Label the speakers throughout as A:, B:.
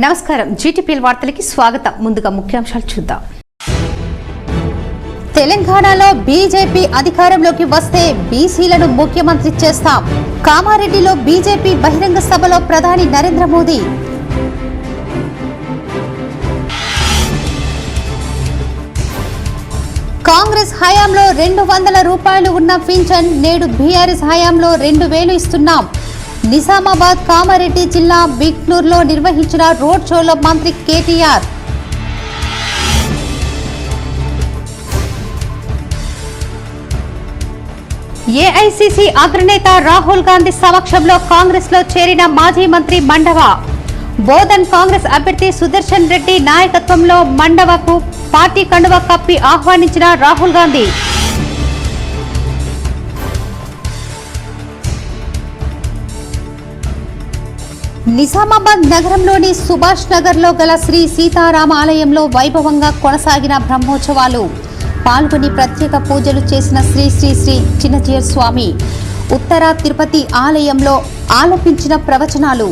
A: నమస్కారం జీటీపీఎల్ వార్తలకి స్వాగతం. ముందుగా ముఖ్యాంశాలు చూద్దాం. తెలంగాణలో బీజేపీ అధికారంలోకి వస్తే బీసీలను ముఖ్యమంత్రి చేస్తాం. కామారెడ్డిలో బీజేపీ బహిరంగ సభలో ప్రధాని నరేంద్ర మోదీ. కాంగ్రెస్ హయాంలో 200 రూపాయలు ఉన్న పింఛన్ నేడు బీఆర్ఎస్ హయాంలో 2000 ఇస్తున్నాం. నిజామాబాద్ కామారెడ్డి జిల్లా బిక్నూర్లో నిర్వహించిన రోడ్ షోలో మంత్రి కేటీఆర్. ఏఐసీసీ అగ్రనేత రాహుల్ గాంధీ సమక్షంలో కాంగ్రెస్ లో చేరిన మాజీ మంత్రి మండవ. బోధన్ కాంగ్రెస్ అభ్యర్థి సుదర్శన్ రెడ్డి నాయకత్వంలో మండవకు పార్టీ కండువ కప్పి ఆహ్వానించిన రాహుల్ గాంధీ. నిజామాబాద్ నగరంలోని సుభాష్ నగర్ లో గల శ్రీ సీతారామ ఆలయంలో వైభవంగా కొనసాగిన బ్రహ్మోత్సవాలు. పాల్గొని ప్రత్యేక పూజలు చేసిన శ్రీ శ్రీ శ్రీ చిన్నజీయర్ స్వామి. ఉత్తర తిరుపతి ఆలయంలో ఆలపించిన ప్రవచనాలు.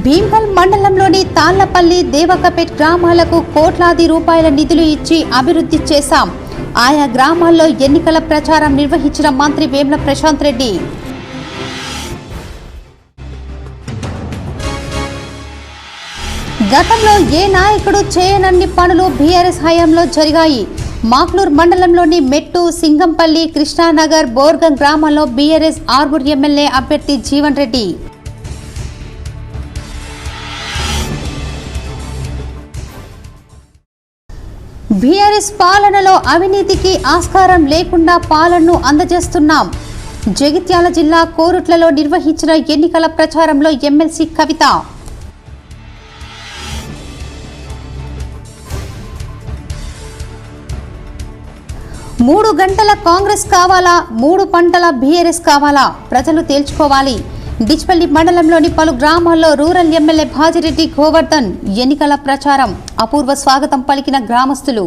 A: భీమ్గల్ మండలంలోని తాళ్లపల్లి దేవకపేట్ గ్రామాలకు కోట్లాది రూపాయల నిధులు ఇచ్చి అభివృద్ధి చేశాం. ఆయా గ్రామాల్లో ఎన్నికల ప్రచారం నిర్వహించిన మంత్రి వేముల ప్రశాంత్ రెడ్డి. గతంలో ఏ నాయకుడు చేయనన్ని పనులు బీఆర్ఎస్ హయాంలో జరిగాయి. మాక్లూర్ మండలంలోని మెట్టు, సింగంపల్లి, కృష్ణానగర్, బోర్గం గ్రామాల్లో బీఆర్ఎస్ ఆర్మూర్ ఎమ్మెల్యే అభ్యర్థి జీవన్ రెడ్డి. బీఆర్ఎస్ పాలనలో అవినీతికి ఆస్కారం లేకుండా పాలనను అందజేస్తున్నాం. జగిత్యాల జిల్లా కోరుట్లలో నిర్వహించిన ఎన్నికల ప్రచారంలో ఎమ్మెల్సీ కవిత. 3 గంటల కాంగ్రెస్ కావాలా, 3 పంటల బీఆర్ఎస్ కావాలా, ప్రజలు తేల్చుకోవాలి. డిచ్పల్లి మండలంలోని పలు గ్రామాల్లో రూరల్ ఎమ్మెల్యే భాజిరెడ్డి గోవర్ధన్ ఎన్నికల ప్రచారం. అపూర్వ స్వాగతం పలికిన గ్రామస్తులు.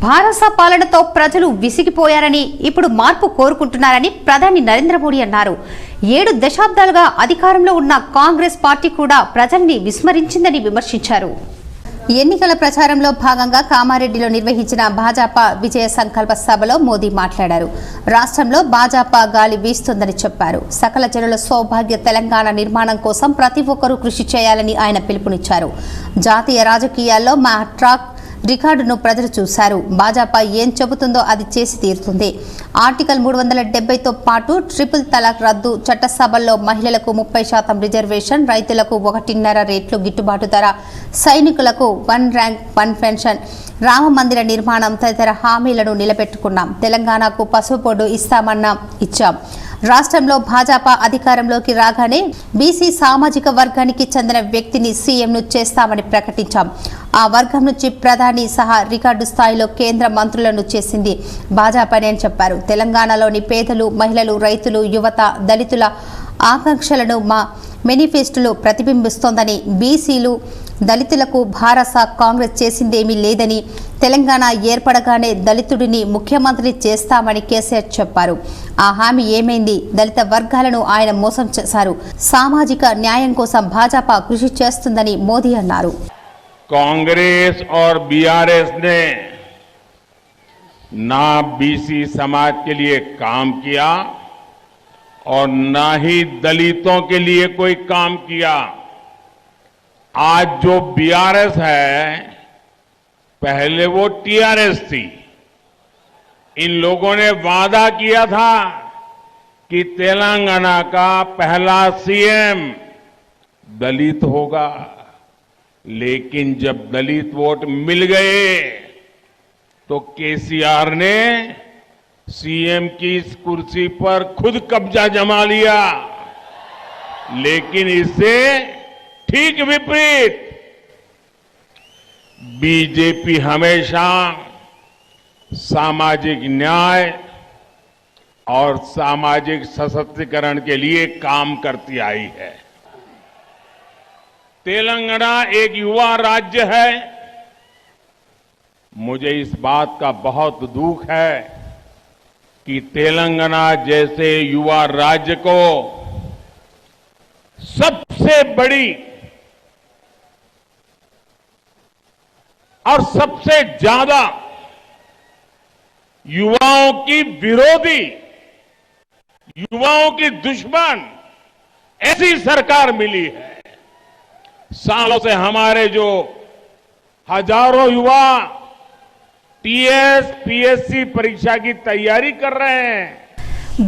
A: భారత పాలనతో ప్రజలు విసిగిపోయారని, ఇప్పుడు మార్పు కోరుకుంటున్నారని ప్రధాని నరేంద్ర మోదీ అన్నారు. 7 దశాబ్దాలుగా అధికారంలో ఉన్న కాంగ్రెస్ పార్టీ కూడా ప్రజల్ని విస్మరించిందని విమర్శించారు. ఎన్నికల ప్రచారంలో భాగంగా కామారెడ్డిలో నిర్వహించిన భాజపా విజయ సంకల్ప సభలో మోదీ మాట్లాడారు. రాష్ట్రంలో భాజపా గాలి వీస్తుందని చెప్పారు. సకల జనుల సౌభాగ్య తెలంగాణ నిర్మాణం కోసం ప్రతి ఒక్కరూ కృషి చేయాలని ఆయన పిలుపునిచ్చారు. జాతీయ రాజకీయాల్లో మా ట్రాక్ రికార్డును ప్రజలు చూశారు. భాజపా ఏం చెబుతుందో అది చేసి తీరుతుంది. ఆర్టికల్ 370తో పాటు ట్రిపుల్ తలాక్ రద్దు, చట్టసభల్లో మహిళలకు 30% రిజర్వేషన్, రైతులకు 1.5 రేట్లు గిట్టుబాటు ధర, సైనికులకు 1 ర్యాంక్ 1 పెన్షన్, రామ మందిర నిర్మాణం తదితర హామీలను నిలబెట్టుకున్నాం. తెలంగాణకు పసుపు బోర్డు ఇచ్చాం. రాష్ట్రంలో భాజపా అధికారంలోకి రాగానే బీసీ సామాజిక వర్గానికి చెందిన వ్యక్తిని సీఎంను చేస్తామని ప్రకటించాం. ఆ వర్గం నుంచి ప్రధాని సహా రికార్డు స్థాయిలో కేంద్ర మంత్రులను చేసింది భాజపానే అని చెప్పారు. తెలంగాణలోని పేదలు, మహిళలు, రైతులు, యువత, దళితుల ఆకాంక్షలను మా మేనిఫెస్టోలో ప్రతిబింబిస్తోందని, బీసీలు, దళితులకు భారత కాంగ్రెస్ చేసిందేమీ లేదని, తెలంగాణ ఏర్పడగానే దళితుడిని ముఖ్యమంత్రి చేస్తామని కేసీఆర్ చెప్పారు. ఆ హామీ ఏమైంది? దళిత వర్గాలను ఆయన మోసం చేశారు. సామాజిక న్యాయం కోసం భాజపా కృషి చేస్తుందని మోదీ అన్నారు.
B: कांग्रेस और बीआरएस ने ना बीसी समाज के लिए काम किया और ना ही दलितों के लिए कोई काम किया। आज जो बीआरएस है, पहले वो टीआरएस थी। इन लोगों ने वादा किया था कि तेलंगाना का पहला सीएम दलित होगा, लेकिन जब दलित वोट मिल गए तो केसीआर ने सीएम की इस कुर्सी पर खुद कब्जा जमा लिया। लेकिन इससे ठीक विपरीत बीजेपी हमेशा सामाजिक न्याय और सामाजिक सशक्तिकरण के लिए काम करती आई है। तेलंगाना एक युवा राज्य है। मुझे इस बात का बहुत दुख है कि तेलंगाना जैसे युवा राज्य को सबसे बड़ी और सबसे ज्यादा युवाओं की विरोधी, युवाओं की दुश्मन ऐसी सरकार मिली है। सालों से हमारे जो हजारों युवा टीएस, पीएससी परीक्षा की तैयारी कर रहे हैं।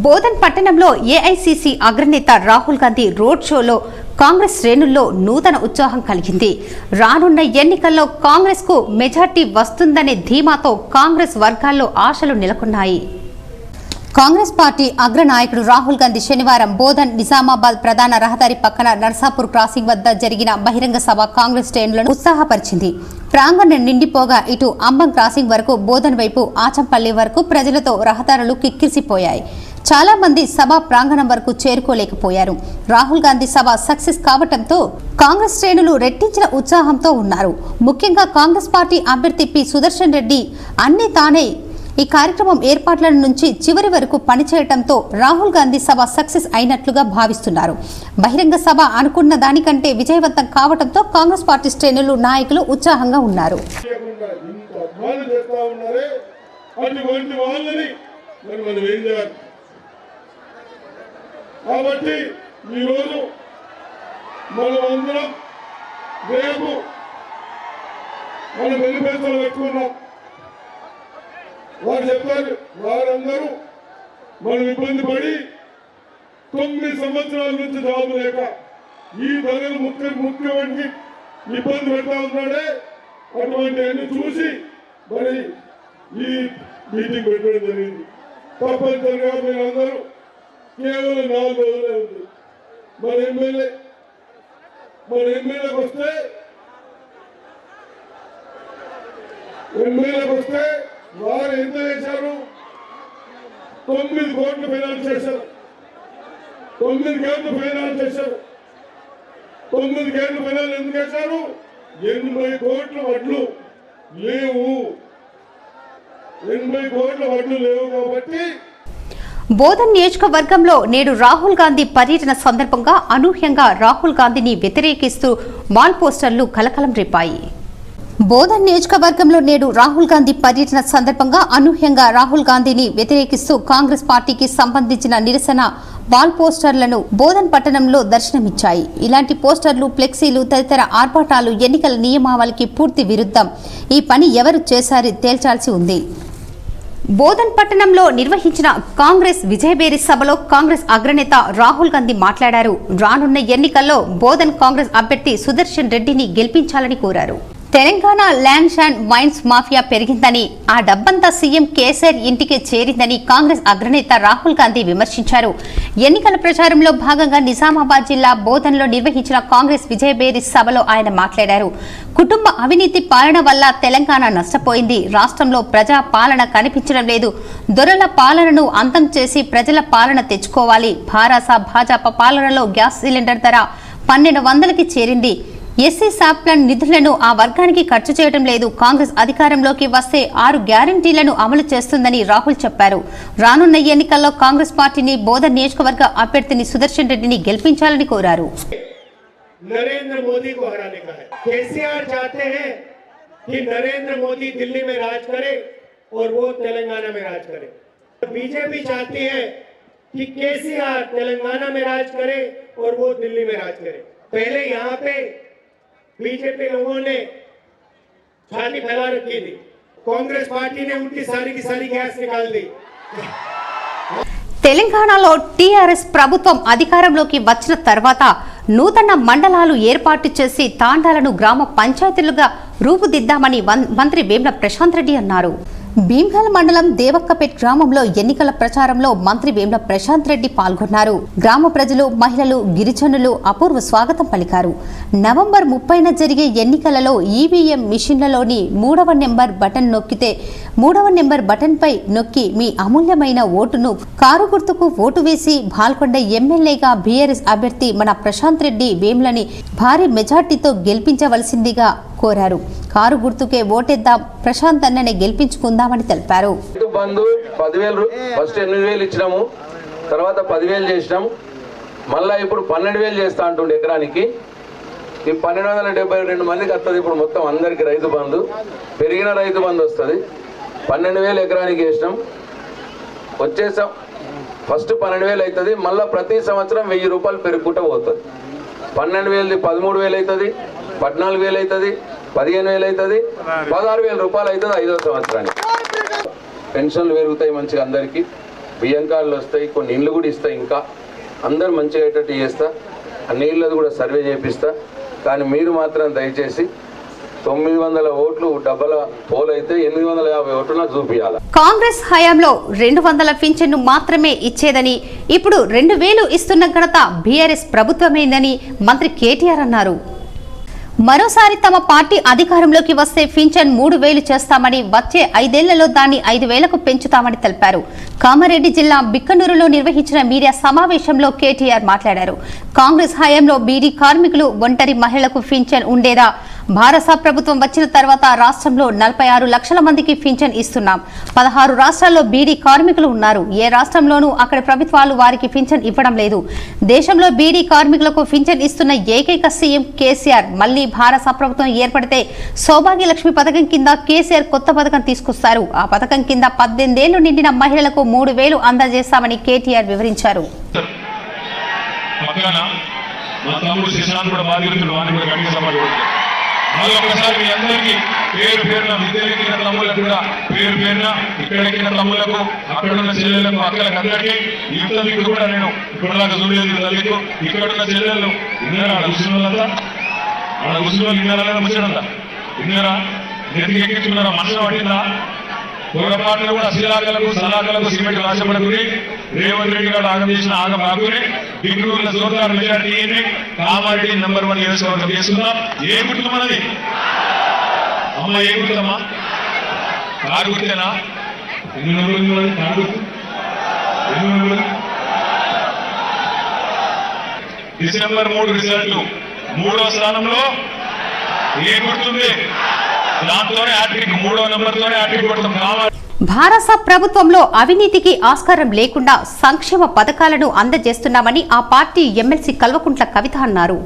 A: బోధన్ పట్టణంలో ఏఐసీసీ అగ్రనేత రాహుల్ గాంధీ రోడ్ షోలో కాంగ్రెస్ శ్రేణుల్లో నూతన ఉత్సాహం కలిగింది. రానున్న ఎన్నికల్లో కాంగ్రెస్ కు మెజార్టీ వస్తుందనే ధీమాతో కాంగ్రెస్ వర్గాల్లో ఆశలు నెలకొన్నాయి. కాంగ్రెస్ పార్టీ అగ్రనాయకుడు రాహుల్ గాంధీ శనివారం బోధన్ నిజామాబాద్ ప్రధాన రహదారి పక్కన నర్సాపూర్ క్రాసింగ్ వద్ద జరిగిన బహిరంగ సభ కాంగ్రెస్ శ్రేణులను ఉత్సాహపరిచింది. ప్రాంగణం నిండిపోగా ఇటు అంబం క్రాసింగ్ వరకు, బోధన్ వైపు ఆచంపల్లి వరకు ప్రజలతో రహదారులు కిక్కిరిసిపోయాయి. చాలా మంది సభ ప్రాంగణం వరకు చేరుకోలేకపోయారు. రాహుల్ గాంధీ సభ సక్సెస్ కావడంతో కాంగ్రెస్ శ్రేణులు రెట్టించిన ఉత్సాహంతో ఉన్నారు. ముఖ్యంగా కాంగ్రెస్ పార్టీ అభ్యర్థి పి సుదర్శన్ రెడ్డి అన్ని తానే ఈ కార్యక్రమం ఏర్పాట్ల నుంచి చివరి వరకు పనిచేయడంతో రాహుల్ గాంధీ సభ సక్సెస్ అయినట్లుగా భావిస్తున్నారు. బహిరంగ సభ అనుకున్న దానికంటే విజయవంతం కావడంతో కాంగ్రెస్ పార్టీ శ్రేణులు, నాయకులు ఉత్సాహంగా ఉన్నారు.
C: కాబట్టి ఈరోజు మనమందరం రేపు మన వెలుపెంతలు పెట్టుకున్నాం. వారు చెప్తారు, వారందరూ మనం ఇబ్బంది పడి 9 సంవత్సరాల నుంచి జాబు లేక ఈ ధరలు ముఖ్యమంత్రి ఇబ్బంది పెడతా ఉన్నాడే, అటువంటి అన్ని చూసి మరి ఈ మీటింగ్ పెట్టడం జరిగింది. తప్పనిసరిగా మీరందరూ కేవలం 4 రోజులే ఉంది. మన ఎమ్మెల్యేకి వస్తే వారు ఎంత చేశారు? 9 కోట్లు ఫైనాన్స్ చేశారు. 9 కోట్లు ఫైనాన్స్ చేశారు. 9 కోట్లు ఫైనాన్స్ ఎందుకు చేశారు? 80 కోట్ల వడ్లు లేవు. 80 కోట్ల వడ్లు లేవు కాబట్టి
A: బోధన్ నియోజకవర్గంలో నేడు రాహుల్ గాంధీ పర్యటన సందర్భంగా అనూహ్యంగా రాహుల్ గాంధీని వ్యతిరేకిస్తూ వాల్ పోస్టర్లు కలకలం రేపాయి. బోధన్ నియోజకవర్గంలో నేడు రాహుల్ గాంధీ పర్యటన సందర్భంగా అనూహ్యంగా రాహుల్ గాంధీని వ్యతిరేకిస్తూ కాంగ్రెస్ పార్టీకి సంబంధించిన నిరసన వాల్ పోస్టర్లను బోధన్ పట్టణంలో దర్శనమిచ్చాయి. ఇలాంటి పోస్టర్లు, ఫ్లెక్సీలు తదితర ఆర్భాటాలు ఎన్నికల నియమావళికి పూర్తి విరుద్ధం. ఈ పని ఎవరు చేశారో తేల్చాల్సి ఉంది. బోధన్ పట్టణంలో నిర్వహించిన కాంగ్రెస్ విజయబేరి సభలో కాంగ్రెస్ అగ్రనేత రాహుల్ గాంధీ మాట్లాడారు. రానున్న ఎన్నికల్లో బోధన్ కాంగ్రెస్ అభ్యర్థి సుదర్శన్ రెడ్డిని గెలిపించాలని కోరారు. Telangana lands and mines mafia పెరిగిందని, ఆ డబ్బంతా సీఎం కేసీఆర్ ఇంటికి చేరిందని కాంగ్రెస్ అగ్రనేత రాహుల్ గాంధీ విమర్శించారు. ఎన్నికల ప్రచారంలో భాగంగా నిజామాబాద్ జిల్లా బోధన్లో నిర్వహించిన కాంగ్రెస్ విజయబేరి సభలో ఆయన మాట్లాడారు. కుటుంబ అవినీతి పాలన వల్ల తెలంగాణ నష్టపోయింది. రాష్ట్రంలో ప్రజా పాలన కనిపించడం లేదు. దొరల పాలనను అంతం చేసి ప్రజల పాలన తెచ్చుకోవాలి. భాజపా పాలనలో గ్యాస్ సిలిండర్ ధర 1200కి చేరింది. ఎస్సీ సాప్లాన్ నిధులను ఆ వర్గానికి ఖర్చు చేయడం లేదు. కాంగ్రెస్ అధికారంలోకి వస్తే 6 గ్యారంటీలను అమలు చేస్తుందని రాహుల్ చెప్పారు. రానున్న ఎన్నికల్లో కాంగ్రెస్ పార్టీని బోధన్ నియోజకవర్గ అభ్యర్థిని సుదర్శన్ రెడ్డిని గెలిపించాలని కోరారు.
D: नरेंद्र मोदी को हराने का है। केसीआर चाहते हैं कि नरेंद्र मोदी दिल्ली में राज करे और वो तेलंगाना में राज करे। बीजेपी चाहती है कि केसीआर तेलंगाना में राज करे और वो दिल्ली में राज करे। पहले यहाँ पे बीजेपी लोगों ने छाती फैला रखी थी, कांग्रेस पार्टी ने उनकी सारी की सारी गैस निकाल दी।
A: తెలంగాణలో టీఆర్ఎస్ ప్రభుత్వం అధికారంలోకి వచ్చిన తర్వాత నూతన మండలాలు ఏర్పాటు చేసి తాండాలను గ్రామ పంచాయతీలుగా రూపుదిద్దామని మంత్రి వేముల ప్రశాంత్ రెడ్డి అన్నారు. భీమ్గల్ మండలం దేవక్కపేట్ గ్రామంలో ఎన్నికల ప్రచారంలో మంత్రి వేముల ప్రశాంత్ రెడ్డి పాల్గొన్నారు. గ్రామ ప్రజలు, మహిళలు, గిరిజనులు అపూర్వ స్వాగతం పలికారు. నవంబర్ 30న జరిగే ఎన్నికలలో ఈవీఎం మిషన్లలోని 3వ నెంబర్ బటన్ నొక్కితే 3వ నెంబర్ బటన్ పై నొక్కి మీ అమూల్యమైన ఓటును కారు గుర్తుకు ఓటు వేసి బాల్కొండ ఎమ్మెల్యేగా బీఆర్ఎస్ అభ్యర్థి మన ప్రశాంత్ రెడ్డి వేములని భారీ మెజార్టీతో గెలిపించవలసిందిగా కోరారు. కారు గుర్తుకే ఓటేద్దాం, ప్రశాంత్ అన్ననే గెలిపించుకుందామని తెలిపారు.
E: బంధు 10,000 ఫస్ట్ 8,000 ఇచ్చినాము, తర్వాత 10,000 చేసినాం, మళ్ళా ఇప్పుడు 12,000 చేస్తా అంటుండే ఎకరానికి. ఈ 1272 మందికి వస్తుంది ఇప్పుడు మొత్తం అందరికి రైతు బంధు, పెరిగిన రైతు బంధు వస్తుంది. 12,000 ఎకరానికి వేసినాం. వచ్చేసాం ఫస్ట్ 12,000 అవుతుంది, మళ్ళీ ప్రతి సంవత్సరం 1,000 రూపాయలు పెరుగుకుంటూ పోతుంది. 12,000ది 13,000 అవుతుంది, 14,000 అవుతుంది, 15,000 అవుతుంది, 16,000 రూపాయలు అవుతుంది 5వ సంవత్సరానికి. పెన్షన్లు పెరుగుతాయి మంచిగా, అందరికీ బియ్యం కార్డులు వస్తాయి, కొన్ని ఇళ్ళు కూడా ఇస్తాయి. ఇంకా అందరు మంచిగా అయ్యేటట్టు చేస్తా, అన్ని ఇళ్ళది కూడా సర్వే చేపిస్తా. కానీ మీరు మాత్రం దయచేసి 900 ఓట్లు డబ్బల పోలైతే 850 ఓట్లు నాకు చూపించాలి.
A: కాంగ్రెస్ హయాంలో 200 పింఛన్ను మాత్రమే ఇచ్చేదని, ఇప్పుడు 2,000 ఇస్తున్న ఘనత బీఆర్ఎస్ ప్రభుత్వమేందని మంత్రి కేటీఆర్ అన్నారు. మరోసారి తమ పార్టీ అధికారంలోకి వస్తే పింఛన్ 3,000 చేస్తామని, వచ్చే 5 ఏళ్లలో దాన్ని 5,000కు పెంచుతామని తెలిపారు. కామారెడ్డి జిల్లా బిక్కనూరులో నిర్వహించిన మీడియా సమావేశంలో కేటీఆర్ మాట్లాడారు. కాంగ్రెస్ హయాంలో బీడీ కార్మికులు, ఒంటరి మహిళలకు పింఛన్ ఉండేదా? భారత ప్రభుత్వం వచ్చిన తర్వాత రాష్ట్రంలో 46 లక్షల మందికి పింఛన్ ఇస్తున్నాం. 16 రాష్ట్రాల్లో బీడీ కార్మికులు ఉన్నారు. ఏ రాష్ట్రంలోనూ అక్కడి ప్రభుత్వాలు వారికి పింఛన్ ఇవ్వడం లేదు. దేశంలో బీడీ కార్మికులకు పింఛన్ ఇస్తున్న ఏకైక సీఎం కేసీఆర్. మళ్లీ భారత ప్రభుత్వం ఏర్పడితే సౌభాగ్యలక్ష్మి పథకం కింద కేసీఆర్ కొత్త పథకం తీసుకొస్తారు. ఆ పథకం కింద 18 ఏళ్లు నిండిన మహిళలకు 3,000 అందజేస్తామని కేటీఆర్ వివరించారు.
F: మరొకసారి మీ అందరికీ పేరు పేరున విద్యార్థిన తమ్ములకు కూడా పేరు పేరున ఇక్కడికి తమ్ములకు, అక్కడున్న చెల్లెలకు, అక్కలకు అందరికీ యువతకు కూడా నేను ఇప్పటిదాకా చూడలేదు తల్లికు. ఇక్కడున్న చెల్లెళ్ళు విన్నారా? కూర్చున్నదంతా ఆడ కూర్చున్న విన్నారా? ముచ్చడంతా విన్నారా? ఎందుకు ఎక్కించుకున్నారా? మనసు పట్టిందా? పొరపాట్లు కూడా శిలాకలకు సలాకలకు సిమెంట్ ఆశపడుకుని రేవంత్ రెడ్డి గారు ఆగం చేసిన ఆగం ఆగుని బిగ్నూరుల జోర్దార్ మెజార్టీ కామారెడ్డి నంబర్ 1 నియోజకవర్గం చేస్తున్నాం. ఏ గుర్తు మనది అమ్మ? ఏ గుర్తమ్మా? కారు గుర్తేనా? ఎన్ని నెంబర్ కారు గుర్తు? ఎన్ని నెంబర్? డిసెంబర్ 3 రిజల్ట్ 3వ స్థానంలో ఏ గుర్తుంది? దాంతోనే హ్యాట్రిక్, 3వ నెంబర్తోనే హ్యాట్రిక్ కొడతాం. కావాలి.
A: భారత ప్రభుత్వంలో అవినీతికి ఆస్కారం లేకుండా సంక్షేమ పథకాలను అందజేస్తున్నామని ఆ పార్టీ ఎమ్మెల్సీ కల్వకుంట్ల కవిత అన్నారు.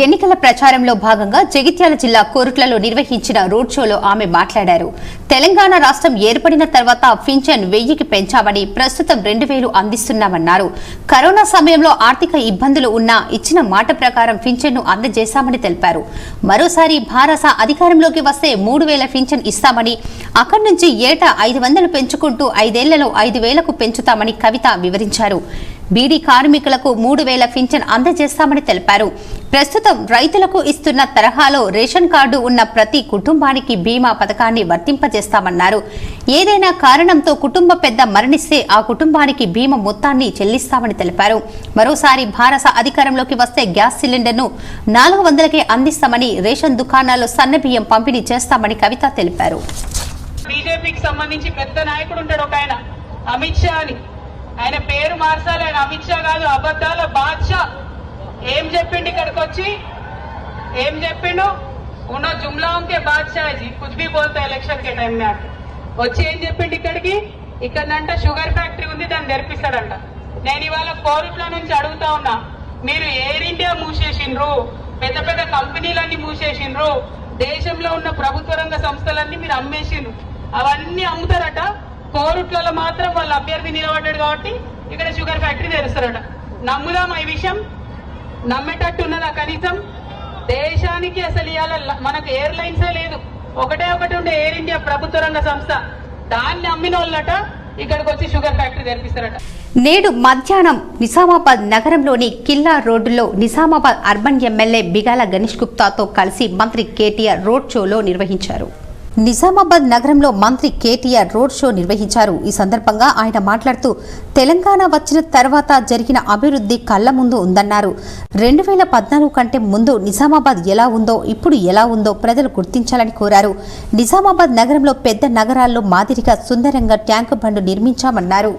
A: ఎన్నికల ప్రచారంలో భాగంగా జగిత్యాల జిల్లా కోరుట్లలో నిర్వహించిన రోడ్ షోలో ఆమె మాట్లాడారు. తెలంగాణ రాష్ట్రం ఏర్పడిన తర్వాత పింఛన్ 1000కి పెంచామని, ప్రస్తుతం 2,000 అందిస్తున్నామన్నారు. కరోనా సమయంలో ఆర్థిక ఇబ్బందులు ఉన్నా ఇచ్చిన మాట ప్రకారం పింఛన్ను అందజేశామని తెలిపారు. మరోసారి భారత అధికారంలోకి వస్తే 3,000 పింఛన్ ఇస్తామని, అక్కడి నుంచి ఏటా 500 పెంచుకుంటూ 5 ఏళ్లలో 5,000కు పెంచుతామని కవిత వివరించారు. బీడీ కార్మికులకు 3,000 పింఛన్ అందజేస్తామని తెలిపారు. ప్రస్తుతం రైతులకు ఇస్తున్న తరహాలో రేషన్ కార్డు ఉన్న ప్రతి కుటుంబానికి బీమా పథకాన్ని వర్తింపజేస్తామన్నారు. ఏదైనా కారణంతో కుటుంబ పెద్ద మరణిస్తే ఆ కుటుంబానికి బీమా మొత్తాన్ని చెల్లిస్తామని తెలిపారు. మరోసారి భారత అధికారంలోకి వస్తే గ్యాస్ సిలిండర్ను 400కే అందిస్తామని, రేషన్ దుకాణాల్లో సన్నబియ్యం పంపిణీ చేస్తామని కవిత తెలిపారు.
G: బీజేపీకి సంబంధించి పెద్ద నాయకుడు ఉంటాడు ఒక ఆయన, అమిత్ షా అని. ఆయన పేరు మార్చాలి, ఆయన అమిత్ షా కాదు, అబద్ధాల బాద్షా. ఏం చెప్పిండు ఇక్కడికి వచ్చి? ఏం చెప్పిండు? ఉన్నో జుమ్లాం కే బాద్షా జీ, కుछ भी बोलता ఎలక్షన్ కే టైం మే ఆకే. వచ్చి ఏం చెప్పిండు ఇక్కడికి? ఇక్కడంట షుగర్ ఫ్యాక్టరీ ఉంది, దాన్ని తెరిపిస్తాడంట. నేను ఇవాళ కోరుట్ల నుంచి అడుగుతా ఉన్నా, మీరు ఎయిర్ ఇండియా మూసేసిండ్రు, పెద్ద పెద్ద కంపెనీలన్నీ మూసేసిండ్రు, దేశంలో ఉన్న ప్రభుత్వ రంగ సంస్థలన్నీ మీరు అమ్మేసిండ్రు. అవన్నీ అమ్ముతారట. కోరుట్లలో మాత్రం వాళ్ళ అభ్యర్థి నిలబడ్డాడు కాబట్టి ఇక్కడ షుగర్ ఫ్యాక్టరీ తెరుస్తారట. నమ్ముదామా ఈ విషయం? నమ్మేటట్టు ఉన్నదా కనీసం? దేశానికి అసలు ఇవాళ మనకు ఎయిర్లైన్సే లేదు, ఒకటే ఒకటి ఉండే ఎయిర్ ఇండియా ప్రభుత్వ రంగ సంస్థ. దాన్ని అమ్మిన వాళ్ళట ఇక్కడికి వచ్చి షుగర్ ఫ్యాక్టరీ తెరిపిస్తారట.
A: నేడు మధ్యాహ్నం నిజామాబాద్ నగరంలోని కిల్లా రోడ్డులో నిజామాబాద్ అర్బన్ ఎమ్మెల్యే బిగాల గణేష్ గుప్తాతో కలిసి మంత్రి కేటీఆర్ రోడ్ షోలో నిర్వహించారు. నిజామాబాద్ నగరంలో మంత్రి కేటీఆర్ రోడ్ షో నిర్వహించారు. ఈ సందర్భంగా ఆయన మాట్లాడుతూ తెలంగాణ వచ్చిన తర్వాత జరిగిన అభివృద్ధి కళ్ల ముందు ఉందన్నారు. 2014 కంటే ముందు నిజామాబాద్ ఎలా ఉందో ఇప్పుడు ఎలా ఉందో ప్రజలు గుర్తించాలని కోరారు. నిజామాబాద్ నగరంలో పెద్ద నగరాల్లో మాదిరిగా సుందరంగా ట్యాంకు బండు నిర్మించామన్నారు.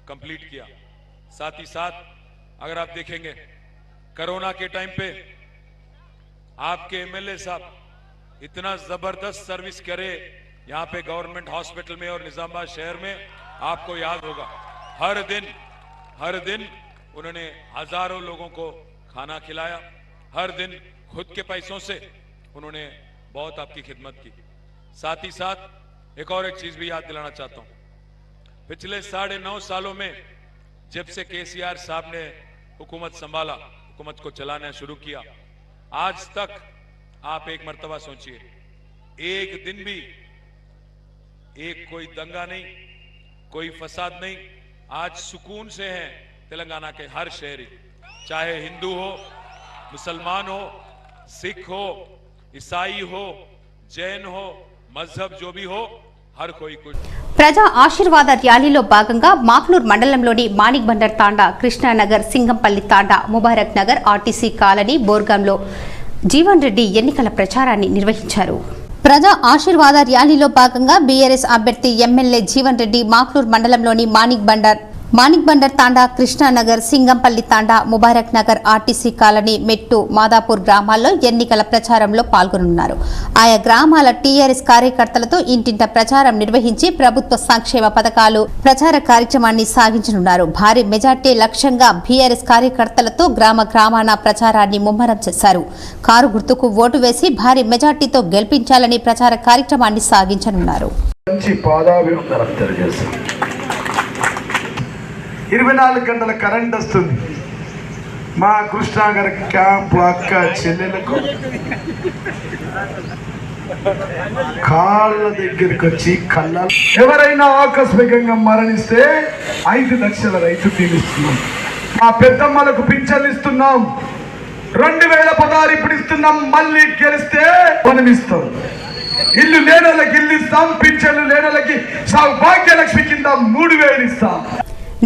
H: कंप्लीट किया। साथ ही साथ अगर आप देखेंगे कोरोना के टाइम पे आपके एमएलए साहब इतना जबरदस्त सर्विस करे, यहाँ पे गवर्नमेंट हॉस्पिटल में और निजामाबाद शहर में आपको याद होगा हर दिन उन्होंने हजारों लोगों को खाना खिलाया, हर दिन खुद के पैसों से उन्होंने बहुत आपकी खिदमत की। साथ ही साथ एक और एक चीज भी याद दिलाना चाहता हूं, पिछले 9.5 सालों में जब से केसीआर साहब ने हुकूमत संभाला, हुकूमत को चलाना शुरू किया, आज तक आप एक मर्तबा सोचिए, एक दिन भी एक कोई दंगा नहीं, कोई फसाद नहीं। आज सुकून से हैं तेलंगाना के हर शहरी, चाहे हिंदू हो, मुसलमान हो, सिख हो, ईसाई हो, जैन हो, मजहब जो भी हो, हर कोई कुछ।
A: ప్రజా ఆశీర్వాద ర్యాలీలో భాగంగా మాక్నూర్ మండలంలోని మాణిక్ బండర్ తాండా, కృష్ణానగర్, సింగంపల్లి తాండా, ముబారక్ నగర్, ఆర్టీసీ కాలనీ, బోర్గాంలో జీవన్ రెడ్డి ఎన్నికల ప్రచారాన్ని నిర్వహించారు. ప్రజా ఆశీర్వాద ర్యాలీలో భాగంగా బీఆర్ఎస్ అభ్యర్థి ఎమ్మెల్యే జీవన్ రెడ్డి మాక్నూర్ మండలంలోని మాణిక్ బండర్ తాండా, కృష్ణానగర్, సింగంపల్లి తాండా, ముబారక్ నగర్, ఆర్టీసీ కాలనీ, మెట్టు, మాదాపూర్ గ్రామాల్లో ఎన్నికల ప్రచారంలో పాల్గొనున్నారు. ఆయా గ్రామాల టీఆర్ఎస్ కార్యకర్తలతో ఇంటింట ప్రచారం నిర్వహించి ప్రభుత్వ సంక్షేమ పథకాలు ప్రచార కార్యక్రమాన్ని సాగించనున్నారు. భారీ మెజార్టీ లక్ష్యంగా బీఆర్ఎస్ కార్యకర్తలతో గ్రామాన ప్రచారాన్ని ముమ్మరం చేశారు. కారు గుర్తుకు ఓటు వేసి భారీ మెజార్టీతో గెలిపించాలని ప్రచార కార్యక్రమాన్ని సాగించనున్నారు.
I: 24 గంటల కరెంట్ వస్తుంది. మా కృష్ణాగర్ క్యాంపు అక్క చెల్లెలకు కాళ్ళ దగ్గరికి వచ్చి ఎవరైనా ఆకస్మికంగా మరణిస్తే 5 లక్షల రైతు తీరుస్తున్నాం. మా పెద్దమ్మలకు పింఛన్లు ఇస్తున్నాం. 2016 ఇప్పుడు ఇస్తున్నాం. మళ్ళీ గెలిస్తే మనం ఇస్తాం. ఇల్లు లేనోళ్ళకి ఇల్లు ఇస్తాం. పింఛన్లు లేనోళ్ళకి సౌభాగ్యలక్ష్మి కింద 3000 ఇస్తాం.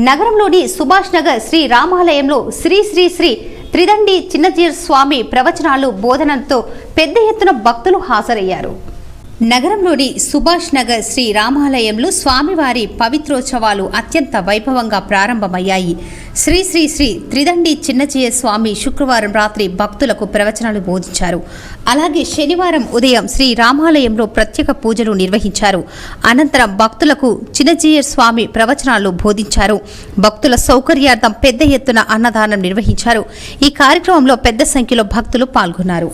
A: నగరంలోని సుభాష్ నగర్ శ్రీ రామాలయంలో శ్రీ శ్రీ శ్రీ త్రిదండి చిన్నజీయర్ స్వామి ప్రవచనాలు బోధనలతో పెద్ద ఎత్తున భక్తులు హాజరయ్యారు. నగరంలోని సుభాష్ నగర్ శ్రీ రామాలయంలో స్వామివారి పవిత్రోత్సవాలు అత్యంత వైభవంగా ప్రారంభమయ్యాయి. శ్రీ శ్రీ శ్రీ త్రిదండి చిన్నజీయర్ స్వామి శుక్రవారం రాత్రి భక్తులకు ప్రవచనాలు బోధించారు. అలాగే శనివారం ఉదయం శ్రీ రామాలయంలో ప్రత్యేక పూజలు నిర్వహించారు. అనంతరం భక్తులకు చిన్నజీయర్ స్వామి ప్రవచనాలు బోధించారు. భక్తుల సౌకర్యార్థం పెద్ద ఎత్తున అన్నదానం నిర్వహించారు. ఈ కార్యక్రమంలో పెద్ద సంఖ్యలో భక్తులు పాల్గొన్నారు.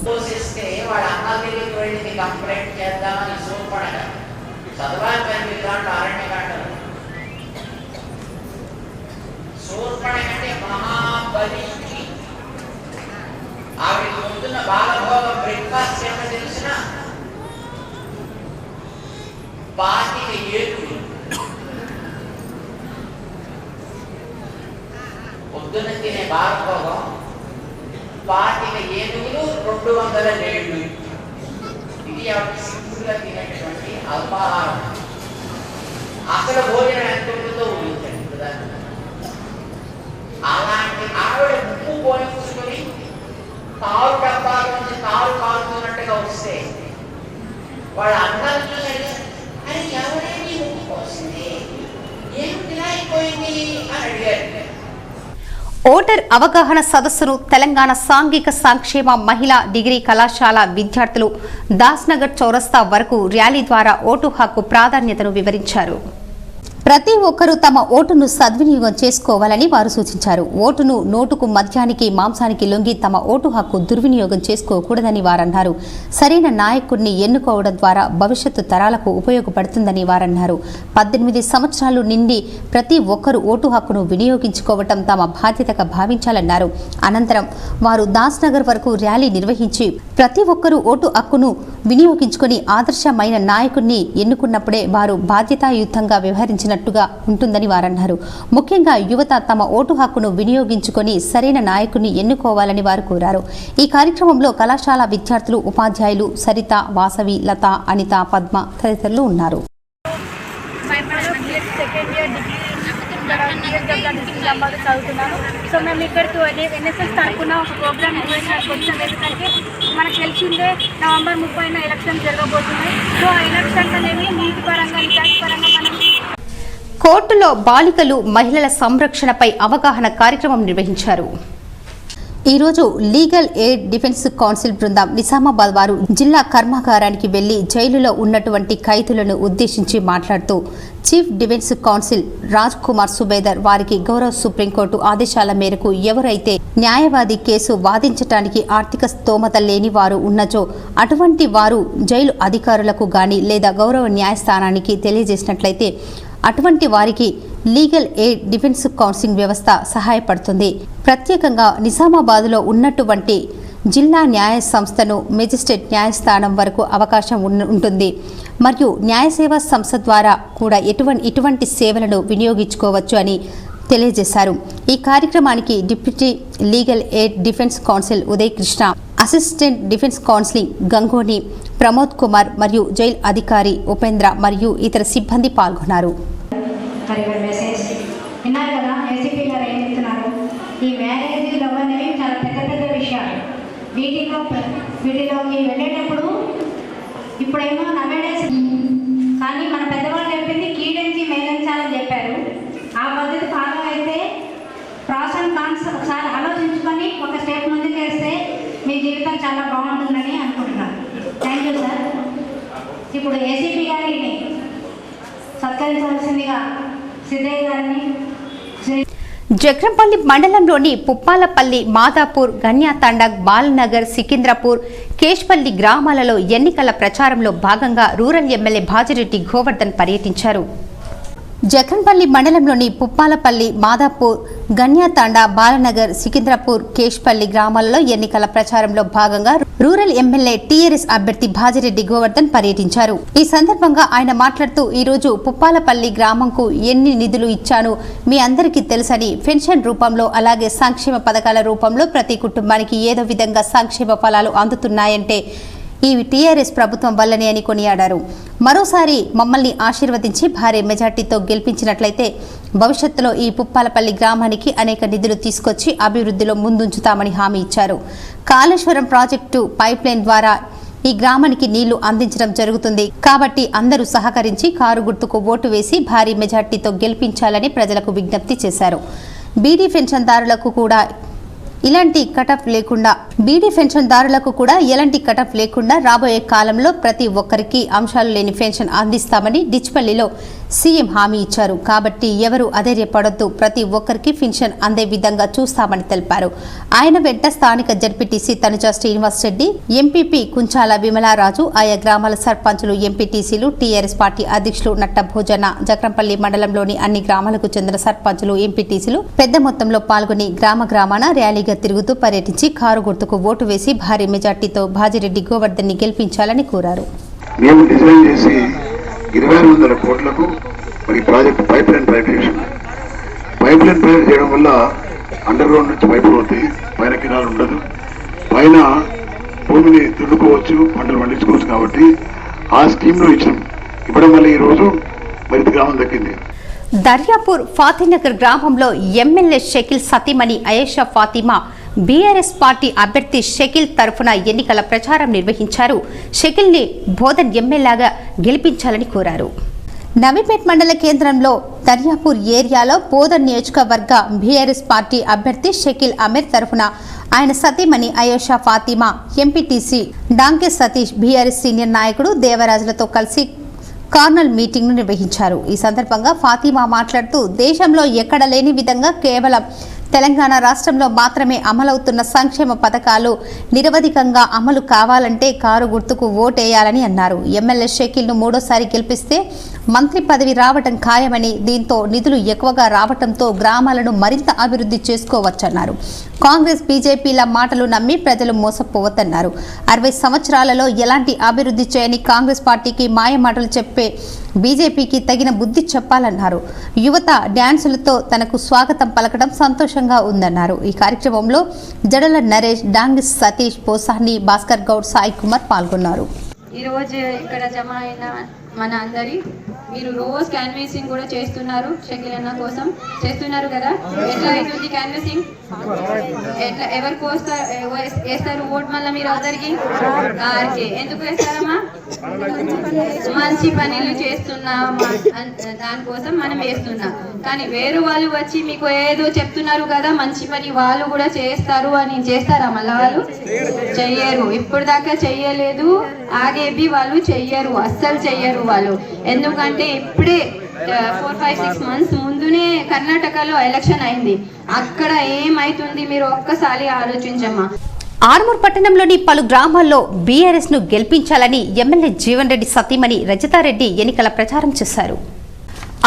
J: పొద్దున తినే భాగభోగం పాతిక ఏనుగులు 200 లేళ్లు. ఇది ఆవిడ సింపుల్గా తినేటటువంటి అల్పాహారం. అసలు భోజనం ఎంత ఉంటుందో ఊహించండి కదా. అలాంటి ఆవిడ ముక్కు పోని కూర్చుకొని తారు డబ్బాల నుంచి తారు కారుతున్నట్టుగా వస్తే వాళ్ళ అన్నం చూసాడు, అది ఎవరైనా ముక్కు పోసింది, ఏమిటి అయిపోయింది అని అడిగారు.
A: ఓటర్ అవగాహన సదస్సును తెలంగాణ సాంఘిక సంక్షేమ మహిళా డిగ్రీ కళాశాల విద్యార్థులు దాస్నగర్ చౌరస్తా వరకు ర్యాలీ ద్వారా ఓటు హక్కు ప్రాధాన్యతను వివరించారు. ప్రతి ఒక్కరూ తమ ఓటును సద్వినియోగం చేసుకోవాలని వారు సూచించారు. ఓటును నోటుకు, మద్యానికి, మాంసానికి లొంగి తమ ఓటు హక్కు దుర్వినియోగం చేసుకోకూడదని వారన్నారు. సరైన నాయకుడిని ఎన్నుకోవడం ద్వారా భవిష్యత్తు తరాలకు ఉపయోగపడుతుందని వారన్నారు. 18 సంవత్సరాలు నిండి ప్రతి ఒక్కరూ ఓటు హక్కును వినియోగించుకోవటం తమ బాధ్యతగా భావించాలన్నారు. అనంతరం వారు దాస్నగర్ వరకు ర్యాలీ నిర్వహించి ప్రతి ఒక్కరూ ఓటు హక్కును వినియోగించుకుని ఆదర్శమైన నాయకుడిని ఎన్నుకున్నప్పుడే వారు బాధ్యతాయుతంగా వ్యవహరించిన ఉంటుందని వారన్నారు. ముఖ్యంగా యువత తమ ఓటు హక్కును వినియోగించుకొని సరైన నాయకుడిని ఎన్నుకోవాలని వారు కోరారు. ఈ కార్యక్రమంలో కళాశాల విద్యార్థులు, ఉపాధ్యాయులు సరిత, వాసవి, లత, అనిత, పద్మ తదితరులు ఉన్నారు.
K: చదువుతున్నాను. సో మేము ఇక్కడికి ఎన్ఎస్ఎస్ తరఫున ఒక ప్రోగ్రామ్ నిర్వహించడానికి వచ్చాం. ఎందుకంటే మనకు తెలిసిందే నవంబర్ 30న ఎలక్షన్ జరగబోతున్నాయి. సో ఆ ఎలక్షన్స్ అనేవి నీతి పరంగా, నిజాయితీ పరంగా మనం
A: కోర్టులో బాలికలు, మహిళల సంరక్షణపై అవగాహన కార్యక్రమం నిర్వహించారు. ఈరోజు లీగల్ ఎయిడ్ డిఫెన్స్ కౌన్సిల్ బృందం నిజామాబాద్ వారు జిల్లా కర్మాగారానికి వెళ్లి జైలులో ఉన్నటువంటి ఖైదీలను ఉద్దేశించి మాట్లాడుతూ chief defence counsel Raj Kumar Subedar వారికి గౌరవ సుప్రీంకోర్టు ఆదేశాల మేరకు ఎవరైతే న్యాయవాది కేసు వాదించడానికి ఆర్థిక స్తోమత లేని వారు ఉన్నచో అటువంటి వారు జైలు అధికారులకు గాని లేదా గౌరవ న్యాయస్థానానికి తెలియజేసినట్లయితే అటువంటి వారికి లీగల్ ఎయిడ్ డిఫెన్స్ కౌన్సిలింగ్ వ్యవస్థ సహాయపడుతుంది. ప్రత్యేకంగా నిజామాబాద్లో ఉన్నటువంటి జిల్లా న్యాయ సంస్థను మెజిస్ట్రేట్ న్యాయస్థానం వరకు అవకాశం ఉంటుంది. మరియు న్యాయ సేవా సంస్థ ద్వారా కూడా ఇటువంటి సేవలను వినియోగించుకోవచ్చు అని తెలియజేశారు. ఈ కార్యక్రమానికి deputy legal aid defence council Uday Krishna, assistant defence counselling Gangoni Pramod Kumar మరియు జైల్ అధికారి ఉపేంద్ర మరియు ఇతర సిబ్బంది పాల్గొన్నారు.
K: విన్నారు కదా, ఏసీపీ గారు ఏం చెప్తున్నారు? ఈ మ్యారేజ్లు అవన్నీ చాలా పెద్ద పెద్ద విషయాలు. వీటిలోకి వెళ్ళేటప్పుడు ఇప్పుడేమో నవేడేస్, కానీ మన పెద్దవాళ్ళు చెప్పింది కీడించి మేలించాలని చెప్పారు. ఆ పద్ధతి ఫాలో అయితే ప్రాస్ అండ్ కాన్స్ ఒకసారి ఆలోచించుకొని ఒక స్టెప్ ముందుకు వేస్తే మీ జీవితం చాలా బాగుంటుందని అనుకుంటున్నాను. Thank you sir. ఇప్పుడు ఏసీపీ గారిని సత్కరించవలసిందిగా సిద్ధయ్య గారిని.
A: జక్రంపల్లి మండలంలోని పుప్పాలపల్లి, మాదాపూర్, గన్యాతండా, బాలనగర్, సికింద్రాపూర్, కేష్పల్లి గ్రామాలలో ఎన్నికల ప్రచారంలో భాగంగా రూరల్ ఎమ్మెల్యే భాజిరెడ్డి గోవర్ధన్ పర్యటించారు. జక్రంపల్లి మండలంలోని పుప్పాలపల్లి, మాదాపూర్, గన్యాతండా, బాలనగర్, సికింద్రాపూర్, కేష్పల్లి గ్రామాలలో ఎన్నికల ప్రచారంలో భాగంగా రూరల్ ఎమ్మెల్యే టీఆర్ఎస్ అభ్యర్థి భాజిరెడ్డి గోవర్ధన్ పర్యటించారు. ఈ సందర్భంగా ఆయన మాట్లాడుతూ ఈరోజు పుప్పాలపల్లి గ్రామంకు ఎన్ని నిధులు ఇచ్చాను మీ అందరికీ తెలుసని, పెన్షన్ రూపంలో అలాగే సంక్షేమ పథకాల రూపంలో ప్రతి కుటుంబానికి ఏదో విధంగా సంక్షేమ ఫలాలు అందుతున్నాయంటే ఈ టీఆర్ఎస్ ప్రభుత్వం వల్లనే అని కొనియాడారు. మరోసారి మమ్మల్ని ఆశీర్వదించి భారీ మెజార్టీతో గెలిపించినట్లయితే భవిష్యత్తులో ఈ పుప్పాలపల్లి గ్రామానికి అనేక నిధులు తీసుకొచ్చి అభివృద్ధిలో ముందుంచుతామని హామీ ఇచ్చారు. కాళేశ్వరం ప్రాజెక్టు పైప్ లైన్ ద్వారా ఈ గ్రామానికి నీళ్లు అందించడం జరుగుతుంది కాబట్టి అందరూ సహకరించి కారు గుర్తుకు ఓటు వేసి భారీ మెజార్టీతో గెలిపించాలని ప్రజలకు విజ్ఞప్తి చేశారు. బీడీ పెన్షన్దారులకు కూడా ఎలాంటి కటఫ్ లేకుండా రాబోయే కాలంలో ప్రతి ఒక్కరికి అంశాలు లేని పెన్షన్ అందిస్తామని డిచ్పల్లిలో సీఎం హామీ ఇచ్చారు. కాబట్టి ఎవరు అధైర్యపడొద్దు, ప్రతి ఒక్కరికి పెన్షన్ అందే విధంగా చూస్తామని తెలిపారు. ఆయన వెంట స్థానిక జడ్పీటీసీ తనుజ శ్రీనివాస్ రెడ్డి, ఎంపీపీ కుంచాల విమలారాజు, ఆయా గ్రామాల సర్పంచులు, ఎంపీటీసీలు, టీఆర్ఎస్ పార్టీ అధ్యక్షులు నట్ట భోజన, జక్రంపల్లి మండలంలోని అన్ని గ్రామాలకు చెందిన సర్పంచులు, ఎంపీటీసీలు పెద్ద మొత్తంలో పాల్గొని గ్రామాన ర్యాలీగా తిరుగుతూ పర్యటించి కారు గుర్తుకు ఓటు వేసి భారీ మెజార్టీతో భాజిరెడ్డి గోవర్ధన్ ని గెలిపించాలని కోరారు.
L: మేము డిజైన్ చేసి 2600 కోట్లకు మరి ప్రాజెక్ట్ పైప్ లైన్ ప్రొవైడ్ చేయడం వల్ల అండర్ గ్రౌండ్ నుంచి పైపులు అవుతాయి, పైన కినాలు ఉండదు, పైన భూమిని దున్నుకోవచ్చు, పంటలు పండించుకోవచ్చు. కాబట్టి ఆ స్కీమ్లో ఇవ్వడం వల్ల ఈరోజు మరి గ్రామం దక్కింది.
A: దర్యాపూర్ ఫాతినగర్ గ్రామంలో ఎమ్మెల్యే షకీల్ సతీమణి అయేషా ఫాతిమా బీఆర్ఎస్ పార్టీ అభ్యర్థి షకీల్ తరఫున ఎన్నికల ప్రచారం నిర్వహించారు. షకీల్ ని బోధన్ ఎమ్మెల్యేగా గెలిపించాలని కోరారు. నవీపేట్ మండల కేంద్రంలో దర్యాపూర్ ఏరియాలో బోధన్ నియోజకవర్గ బీఆర్ఎస్ పార్టీ అభ్యర్థి షకీల్ అమీర్ తరఫున ఆయన సతీమణి Ayesha Fatima, MPTC Danke Satish, BRS senior నాయకుడు దేవరాజులతో కలిసి కార్నల్ మీటింగ్ ను నిర్వహించారు. ఈ సందర్భంగా ఫాతిమా మాట్లాడుతూ దేశంలో ఎక్కడ లేని విధంగా కేవలం తెలంగాణ రాష్ట్రంలో మాత్రమే అమలవుతున్న సంక్షేమ పథకాలు నిరవధికంగా అమలు కావాలంటే కారు గుర్తుకు ఓటేయాలని అన్నారు. ఎమ్మెల్యే షకీల్ ను మూడోసారి గెలిపిస్తే మంత్రి పదవి రావటం ఖాయమని, దీంతో నిధులు ఎక్కువగా రావటంతో గ్రామాలను మరింత అభివృద్ధి చేసుకోవచ్చన్నారు. కాంగ్రెస్, బీజేపీల మాటలు నమ్మి ప్రజలు మోసపోవద్దన్నారు. 60 సంవత్సరాలలో ఎలాంటి అభివృద్ధి చేయని కాంగ్రెస్ పార్టీకి మాయమాటలు చెప్పే బీజేపీకి తగిన బుద్ధి చెప్పాలన్నారు. యువత డ్యాన్సులతో తనకు స్వాగతం పలకడం సంతోషంగా ఉందన్నారు. ఈ కార్యక్రమంలో జడల నరేష్, డాంగి సతీష్, పోసాని, భాస్కర్ గౌడ్, సాయి కుమార్ పాల్గొన్నారు.
K: ఈరోజు ఇక్కడ జమ అయిన మన అందరి మీరు రోజు క్యాన్వాసింగ్ కూడా చేస్తున్నారు, షకీల్ అన్న కోసం చేస్తున్నారు కదా. ఎట్లా అవుతుంది క్యాన్వాసింగ్? ఎట్లా ఎవరికి వేస్తారు ఓట్? మళ్ళీ మీరు అందరికి ఆర్కే ఎందుకు వేస్తారమ్మా? మంచి పనులు చేస్తున్నాం దానికోసం మనం వేస్తున్నాం. కానీ వేరు వాళ్ళు వచ్చి మీకు ఏదో చెప్తున్నారు కదా మంచి పని వాళ్ళు కూడా చేస్తారు అని చేస్తారా? మళ్ళీ వాళ్ళు చెయ్యరు, ఇప్పుడు దాకా చెయ్యలేదు, ఆగేబి వాళ్ళు చెయ్యరు, అస్సలు చెయ్యరు వాళ్ళు. ఎందుకంటే ఇప్పుడే 4-5-6 మంత్స్ ముందునే కర్ణాటకలో ఎలక్షన్ అయింది. అక్కడ ఏమైతుంది మీరు ఒక్కసారి ఆలోచించమ్మా.
A: ఆర్మూర్ పట్టణంలోని పలు గ్రామాల్లో బీఆర్ఎస్ ను గెలిపించాలని ఎమ్మెల్యే జీవన్ రెడ్డి సతీమణి రజితారెడ్డి ఎన్నికల ప్రచారం చేశారు.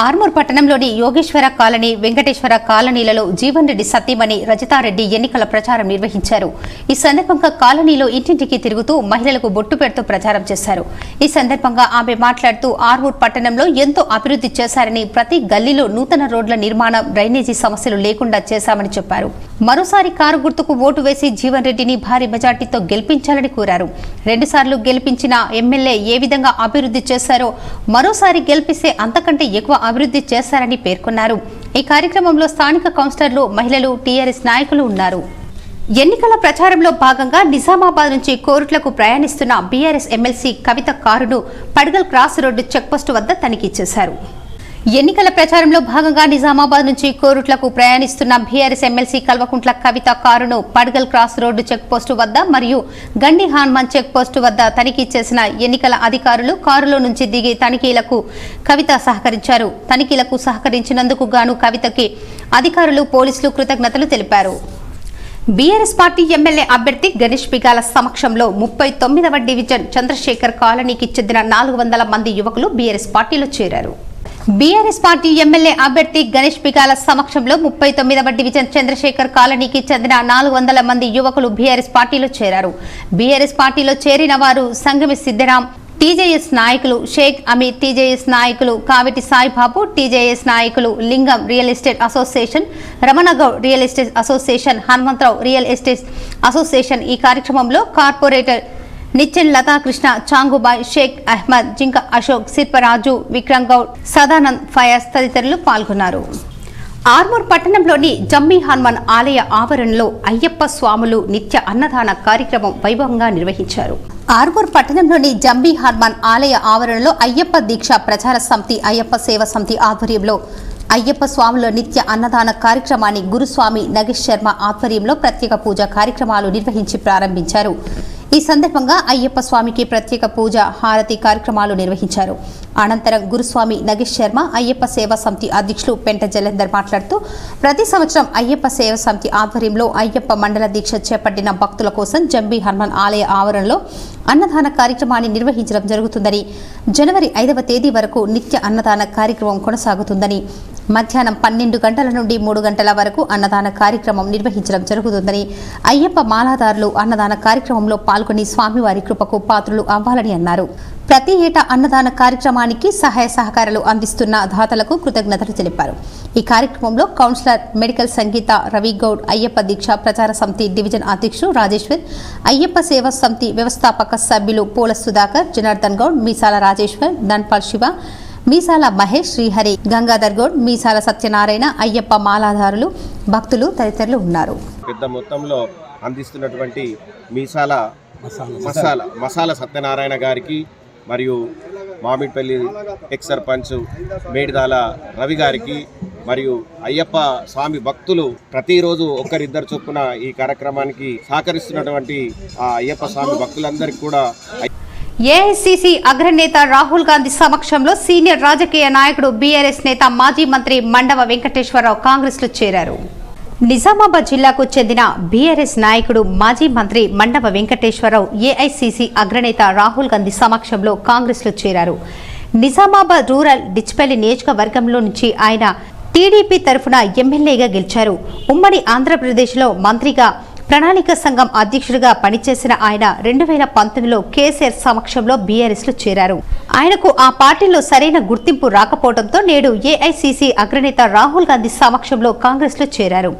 A: ఆర్మూర్ పట్టణంలోని యోగేశ్వర కాలనీ, వెంకటేశ్వర కాలనీలలో జీవన్ రెడ్డి సతీమణి రజితారెడ్డి ఎన్నికల ప్రచారం నిర్వహించారు. ఈ సందర్భంగా కాలనీలో ఇంటింటికి తిరుగుతూ మహిళలకు బొట్టు పెడుతూ ప్రచారం చేశారు. ఈ సందర్భంగా ఆమె మాట్లాడుతూ ఆర్మూర్ పట్టణంలో ఎంతో అభివృద్ధి చేశారని, ప్రతి గల్లీలో నూతన రోడ్ల నిర్మాణం, డ్రైనేజీ సమస్యలు లేకుండా చేశామని చెప్పారు. మరోసారి కారు గుర్తుకు ఓటు వేసి జీవన్ రెడ్డిని భారీ మెజార్టీతో గెలిపించాలని కోరారు. 2 సార్లు గెలిపించిన ఎమ్మెల్యే ఏ విధంగా అభివృద్ధి చేశారో మరోసారి గెలిపిస్తే అంతకంటే ఎక్కువ అభివృద్ధి చేశారని పేర్కొన్నారు. ఈ కార్యక్రమంలో స్థానిక కౌన్సిలర్లు, మహిళలు, టీఆర్ఎస్ నాయకులు ఉన్నారు. ఎన్నికల ప్రచారంలో భాగంగా నిజామాబాద్ నుంచి కోరుట్లకు ప్రయాణిస్తున్న బీఆర్ఎస్ ఎమ్మెల్సీ కవిత కారును పడగల్ క్రాస్ రోడ్డు చెక్పోస్టు వద్ద తనిఖీ చేశారు. ఎన్నికల ప్రచారంలో భాగంగా నిజామాబాద్ నుంచి కోరుట్లకు ప్రయాణిస్తున్న బీఆర్ఎస్ ఎమ్మెల్సీ కల్వకుంట్ల కవిత కారును పడగల్ క్రాస్ రోడ్డు చెక్పోస్టు వద్ద మరియు గండి హాన్మన్ చెక్పోస్టు వద్ద తనిఖీ చేసిన ఎన్నికల అధికారులు కారులో నుంచి దిగి తనిఖీలకు కవిత సహకరించారు. తనిఖీలకు సహకరించినందుకు గాను కవితకి అధికారులు, పోలీసులు కృతజ్ఞతలు తెలిపారు. బీఆర్ఎస్ పార్టీ ఎమ్మెల్యే అభ్యర్థి గణేష్ పిగాల సమక్షంలో 39వ డివిజన్ చంద్రశేఖర్ కాలనీకి చెందిన 400 మంది యువకులు బీఆర్ఎస్ పార్టీలో చేరారు. బీఆర్ఎస్ పార్టీ ఎమ్మెల్యే అభ్యర్థి గణేష్ పిగాల సమక్షంలో 39వ డివిజన్ చంద్రశేఖర్ కాలనీకి చెందిన 400 మంది యువకులు బీఆర్ఎస్ పార్టీలో చేరారు. బీఆర్ఎస్ పార్టీలో చేరిన వారు సంగమి సిద్ధరాం, టీజేఎస్ నాయకులు షేక్ అమీర్, టీజేఎస్ నాయకులు కావిటి సాయిబాబు, టీజేఎస్ నాయకులు Lingam real estate association, Ramanagoud real estate association, Hanumantharao real estate association. ఈ కార్యక్రమంలో కార్పొరేటర్ నిచ్చెన్ లతాకృష్ణ, చాంగుబాయ్, షేక్ అహ్మద్, జింక అశోక్, శిల్పరాజు, విక్రమ్ గౌడ్, సదానంద్, ఫయాజ్ తదితరులు పాల్గొన్నారు. ఆర్మూర్ పట్టణంలోని జంబీ హనుమాన్ ఆలయ ఆవరణలో అయ్యప్ప స్వాములు నిత్య అన్నదాన కార్యక్రమం వైభవంగా నిర్వహించారు. ఆర్మూర్ పట్టణంలోని జంబీ హనుమాన్ ఆలయ ఆవరణలో అయ్యప్ప దీక్ష ప్రచార సమితి, అయ్యప్ప సేవ సమితి ఆధ్వర్యంలో అయ్యప్ప స్వాముల నిత్య అన్నదాన కార్యక్రమాన్ని గురుస్వామి నగేష్ శర్మ ఆధ్వర్యంలో ప్రత్యేక పూజా కార్యక్రమాలు నిర్వహించి ప్రారంభించారు. ఈ సందర్భంగా అయ్యప్ప స్వామికి ప్రత్యేక పూజ, హారతి కార్యక్రమాలు నిర్వహించారు. అనంతరం గురుస్వామి నగేష్ శర్మ, అయ్యప్ప సేవా సమితి అధ్యక్షులు పెంట జలంధర్ మాట్లాడుతూ ప్రతి సంవత్సరం అయ్యప్ప సేవా సమితి ఆధ్వర్యంలో అయ్యప్ప మండల దీక్ష చేపట్టిన భక్తుల కోసం జంబీ హనుమాన్ ఆలయ ఆవరణలో అన్నదాన కార్యక్రమాన్ని నిర్వహించడం జరుగుతుందని, జనవరి 5వ తేదీ వరకు నిత్య అన్నదాన కార్యక్రమం కొనసాగుతుందని, మధ్యాహ్నం 12 గంటల నుండి 3 గంటల వరకు అన్నదాన కార్యక్రమం నిర్వహించడం జరుగుతుందని, అయ్యప్ప మాలాదారులు అన్నదాన కార్యక్రమంలో పాల్గొని స్వామివారి కృపకు పాత్రులు అవ్వాలని అన్నారు. ప్రతి ఏటా అన్నదాన కార్యక్రమానికి సహాయ సహకారాలు అందిస్తున్న దాతలకు కృతజ్ఞతలు తెలిపారు. ఈ కార్యక్రమంలో కౌన్సిలర్ మెడికల్ సంగీత, రవి గౌడ్, అయ్యప్ప దీక్ష ప్రచార సమితి డివిజన్ అధ్యక్షుడు రాజేశ్వర్, అయ్యప్ప సేవా సమితి వ్యవస్థాపక సభ్యులు పోల సుధాకర్, జనార్దన్ గౌడ్, మీసాల రాజేశ్వర్, ధన్పాల్ శివ, మీసాల మహేష్, శ్రీహరి, గంగాధర్ గౌడ్, మీసాల సత్యనారాయణ, అయ్యప్ప మాలాధారులు, భక్తులు తదితరులు ఉన్నారు.
M: పెద్ద మొత్తంలో అందిస్తున్నటువంటి మీసాల మసాలా సత్యనారాయణ గారికి మరియు మామిడిపల్లి ఎక్స్ సర్పంచ్ మేడిదాల రవి గారికి మరియు అయ్యప్ప స్వామి భక్తులు ప్రతిరోజు ఒక్కరిద్దరు చొప్పున ఈ కార్యక్రమానికి సహకరిస్తున్నటువంటి ఆ అయ్యప్ప స్వామి భక్తులందరికీ కూడా
A: ఏఐసీసీ అగ్రనేత రాహుల్ గాంధీ సమక్షంలో సీనియర్ రాజకీయ నాయకుడు బీఆర్ఎస్ నేత మాజీ మంత్రి మండవ వెంకటేశ్వరరావు కాంగ్రెస్లో చేరారు. నిజామాబాద్ జిల్లాకు చెందిన బీఆర్ఎస్ నాయకుడు మాజీ మంత్రి మండవ వెంకటేశ్వరరావు ఏఐసీసీ అగ్రనేత రాహుల్ గాంధీ సమక్షంలో కాంగ్రెస్లో చేరారు. నిజామాబాద్ రూరల్ డిచ్పల్లి నియోజకవర్గంలో నుంచి ఆయన టీడీపీ తరఫున ఎమ్మెల్యేగా గెలిచారు. ఉమ్మడి ఆంధ్రప్రదేశ్లో మంత్రిగా, ప్రణాళిక సంఘం అధ్యక్షుడిగా పనిచేసిన ఆయన 2019లో కేసీఆర్ సమక్షంలో బీఆర్ఎస్లో చేరారు. ఆయనకు ఆ పార్టీలో సరైన గుర్తింపు రాకపోవడంతో నేడు ఏఐసీసీ అగ్రనేత రాహుల్ గాంధీ సమక్షంలో కాంగ్రెస్ లో చేరారు.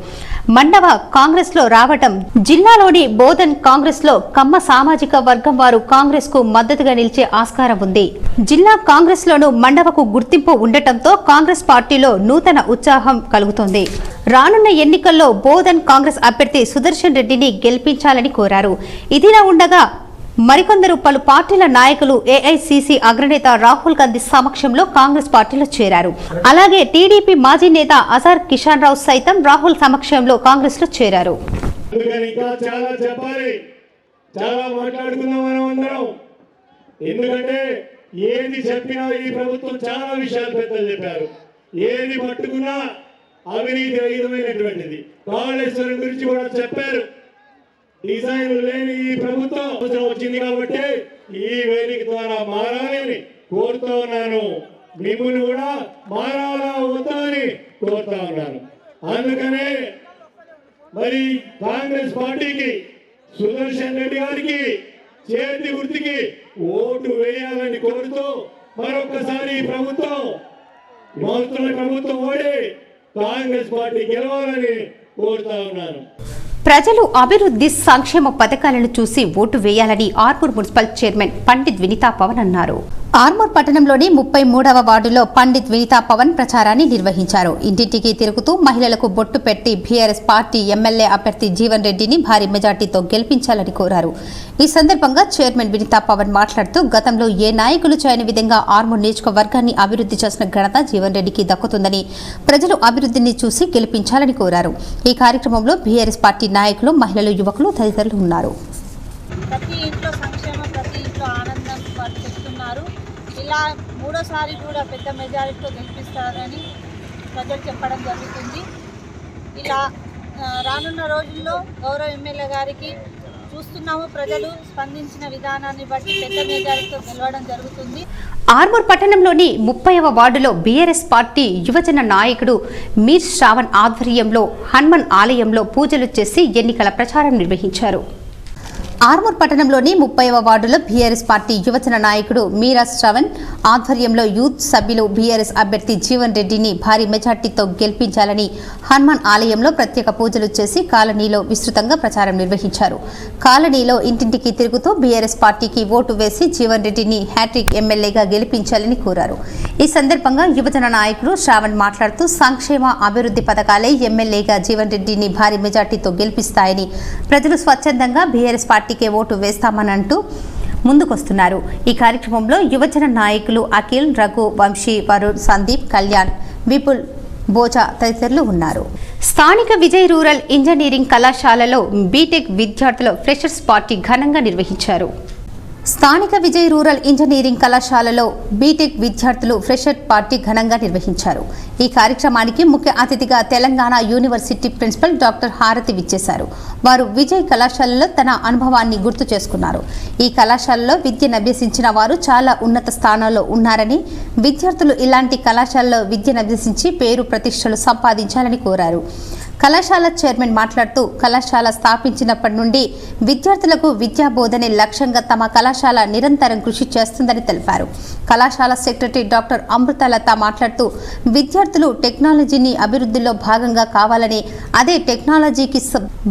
A: మండవ కాంగ్రెస్ లో రావటం, జిల్లాలోని బోధన్ కాంగ్రెస్ లో కమ్మ సామాజిక వర్గం వారు కాంగ్రెస్ కు మద్దతుగా నిలిచే ఆస్కారం ఉంది. జిల్లా కాంగ్రెస్ లోను మండవకు గుర్తింపు ఉండటంతో కాంగ్రెస్ పార్టీలో నూతన ఉత్సాహం కలుగుతోంది. రానున్న ఎన్నికల్లో బోధన్ కాంగ్రెస్ అభ్యర్థి సుదర్శన్ రెడ్డిని గెలిపించాలని కోరారు. ఇదిలా ఉండగా మరికొందరు పలు పార్టీల నాయకులు ఏఐసీసీ అగ్రనేత రాహుల్ గాంధీ సమక్షంలో కాంగ్రెస్ పార్టీలో చేరారు. అలాగే టీడీపీ మాజీ నేత అజార్ కిషన్ రావు సైతం రాహుల్ సమక్షంలో కాంగ్రెస్ లో చేరారు.
D: ఎందుకంటే ఏది చెప్పినా ఈ ప్రభుత్వం చాలా విషయాలు పెద్దలు చెప్పారు. ఏది పట్టుకున్నా అవినీతి రహితమైనటువంటిది. కాళేశ్వరం గురించి కూడా చెప్పారు. డిజైన్ లేని ఈ ప్రభుత్వం వచ్చింది కాబట్టి ఈ వేదిక ద్వారా మారాలని కోరుతా ఉన్నాను. మిమ్మల్ని కూడా మారాలా వద్దని కోరుతా ఉన్నాను. అందుకనే మరి కాంగ్రెస్ పార్టీకి సుదర్శన్ రెడ్డి గారికి చేతి గుర్తుకి ఓటు వేయాలని కోరుతూ మరొకసారి ప్రభుత్వం ఓడి కాంగ్రెస్ పార్టీ గెలవాలని కోరుతా ఉన్నాను.
A: ప్రజలు అభివృద్ధి సంక్షేమ పథకాలను చూసి ఓటు వేయాలని ఆర్మూర్ మున్సిపల్ చైర్మన్ పండిత్ వినీతా పవన్ అన్నారు. ఆర్మూర్ పట్టణంలోని 33వ వార్డులో పండిత్ వినీతా పవన్ ప్రచారాన్ని నిర్వహించారు. ఇంటింటికి తిరుగుతూ మహిళలకు బొట్టు పెట్టి బీఆర్ఎస్ పార్టీ ఎమ్మెల్యే అభ్యర్థి జీవన్ రెడ్డిని భారీ మెజార్టీతో గెలిపించాలని కోరారు. ఈ సందర్భంగా చైర్మన్ వినీతా పవన్ మాట్లాడుతూ గతంలో ఏ నాయకులు చేయని విధంగా ఆర్మూర్ నియోజకవర్గాన్ని అభివృద్ధి చేసిన ఘనత జీవన్ రెడ్డికి దక్కుతుందని, ప్రజలు అభివృద్ధిని చూసి గెలిపించాలని కోరారు. ఈ కార్యక్రమంలో బీఆర్ఎస్ పార్టీ నాయకులు, మహిళలు, యువకులు తదితరులు ఉన్నారు.
K: ప్రతి ఇంట్లో సంక్షేమం, ప్రతి ఇంట్లో ఆనందం వారు చెప్తున్నారు. ఇలా మూడోసారి కూడా పెద్ద మెజారిటీతో గెలిపిస్తారని ప్రజలు చెప్పడం జరుగుతుంది. ఇలా రానున్న రోజుల్లో గౌరవ ఎమ్మెల్యే గారికి చూస్తున్నాము, ప్రజలు స్పందించిన విధానాన్ని బట్టి పెద్ద మెజారిటీతో గెలవడం జరుగుతుంది.
A: ఆర్మూర్ పట్టణంలోని 30వ వార్డులో బీఆర్ఎస్ పార్టీ యువజన నాయకుడు మీర్ శ్రావణ్ ఆధ్వర్యంలో హనుమాన్ ఆలయంలో పూజలు చేసి ఎన్నికల ప్రచారం నిర్వహించారు. ఆర్మూర్ పట్టణంలోని 30వ వార్డులో బీఆర్ఎస్ పార్టీ యువజన నాయకుడు మీరా శ్రవణ్ ఆధ్వర్యంలో యూత్ సభ్యులు బీఆర్ఎస్ అభ్యర్థి జీవన్ రెడ్డిని భారీ మెజార్టీతో గెలిపించాలని హనుమాన్ ఆలయంలో ప్రత్యేక పూజలు చేసి కాలనీలో విస్తృతంగా ప్రచారం నిర్వహించారు. కాలనీలో ఇంటింటికి తిరుగుతూ బీఆర్ఎస్ పార్టీకి ఓటు వేసి జీవన్ రెడ్డిని హ్యాట్రిక్ ఎమ్మెల్యేగా గెలిపించాలని కోరారు. ఈ సందర్భంగా యువజన నాయకుడు శ్రావణ్ మాట్లాడుతూ సంక్షేమ అభివృద్ధి పథకాలే ఎమ్మెల్యేగా జీవన్ రెడ్డిని భారీ మెజార్టీతో గెలిపిస్తాయని, ప్రజలు స్వచ్ఛందంగా బీఆర్ఎస్ పార్టీకే ఓటు వేస్తామనంటూ ముందుకొస్తున్నారు. ఈ కార్యక్రమంలో యువజన నాయకులు అఖిల్, రఘు, వంశీ, వరుణ్, సందీప్, కళ్యాణ్, విపుల్, బోచా తదితరులు ఉన్నారు. స్థానిక విజయ్ రూరల్ ఇంజనీరింగ్ కళాశాలలో బీటెక్ విద్యార్థుల ఫ్రెషర్స్ పార్టీ ఘనంగా నిర్వహించారు. స్థానిక విజయ్ రూరల్ ఇంజనీరింగ్ కళాశాలలో బీటెక్ విద్యార్థులు ఫ్రెషర్ పార్టీ ఘనంగా నిర్వహించారు. ఈ కార్యక్రమానికి ముఖ్య అతిథిగా తెలంగాణ యూనివర్సిటీ ప్రిన్సిపల్ డాక్టర్ హారతి విచ్చేశారు. వారు విజయ్ కళాశాలలో తన అనుభవాన్ని గుర్తు చేసుకున్నారు. ఈ కళాశాలలో విద్యనభ్యసించిన వారు చాలా ఉన్నత స్థానాల్లో ఉన్నారని, విద్యార్థులు ఇలాంటి కళాశాలలో విద్యనభ్యసించి పేరు ప్రతిష్టలు సంపాదించాలని కోరారు. కళాశాల చైర్మన్ మాట్లాడుతూ కళాశాల స్థాపించినప్పటి నుండి విద్యార్థులకు విద్యా బోధనే లక్ష్యంగా తమ కళాశాల నిరంతరం కృషి చేస్తుందని తెలిపారు. కళాశాల సెక్రటరీ డాక్టర్ అమృతలత మాట్లాడుతూ విద్యార్థులు టెక్నాలజీని అభివృద్ధిలో భాగంగా కావాలని, అదే టెక్నాలజీకి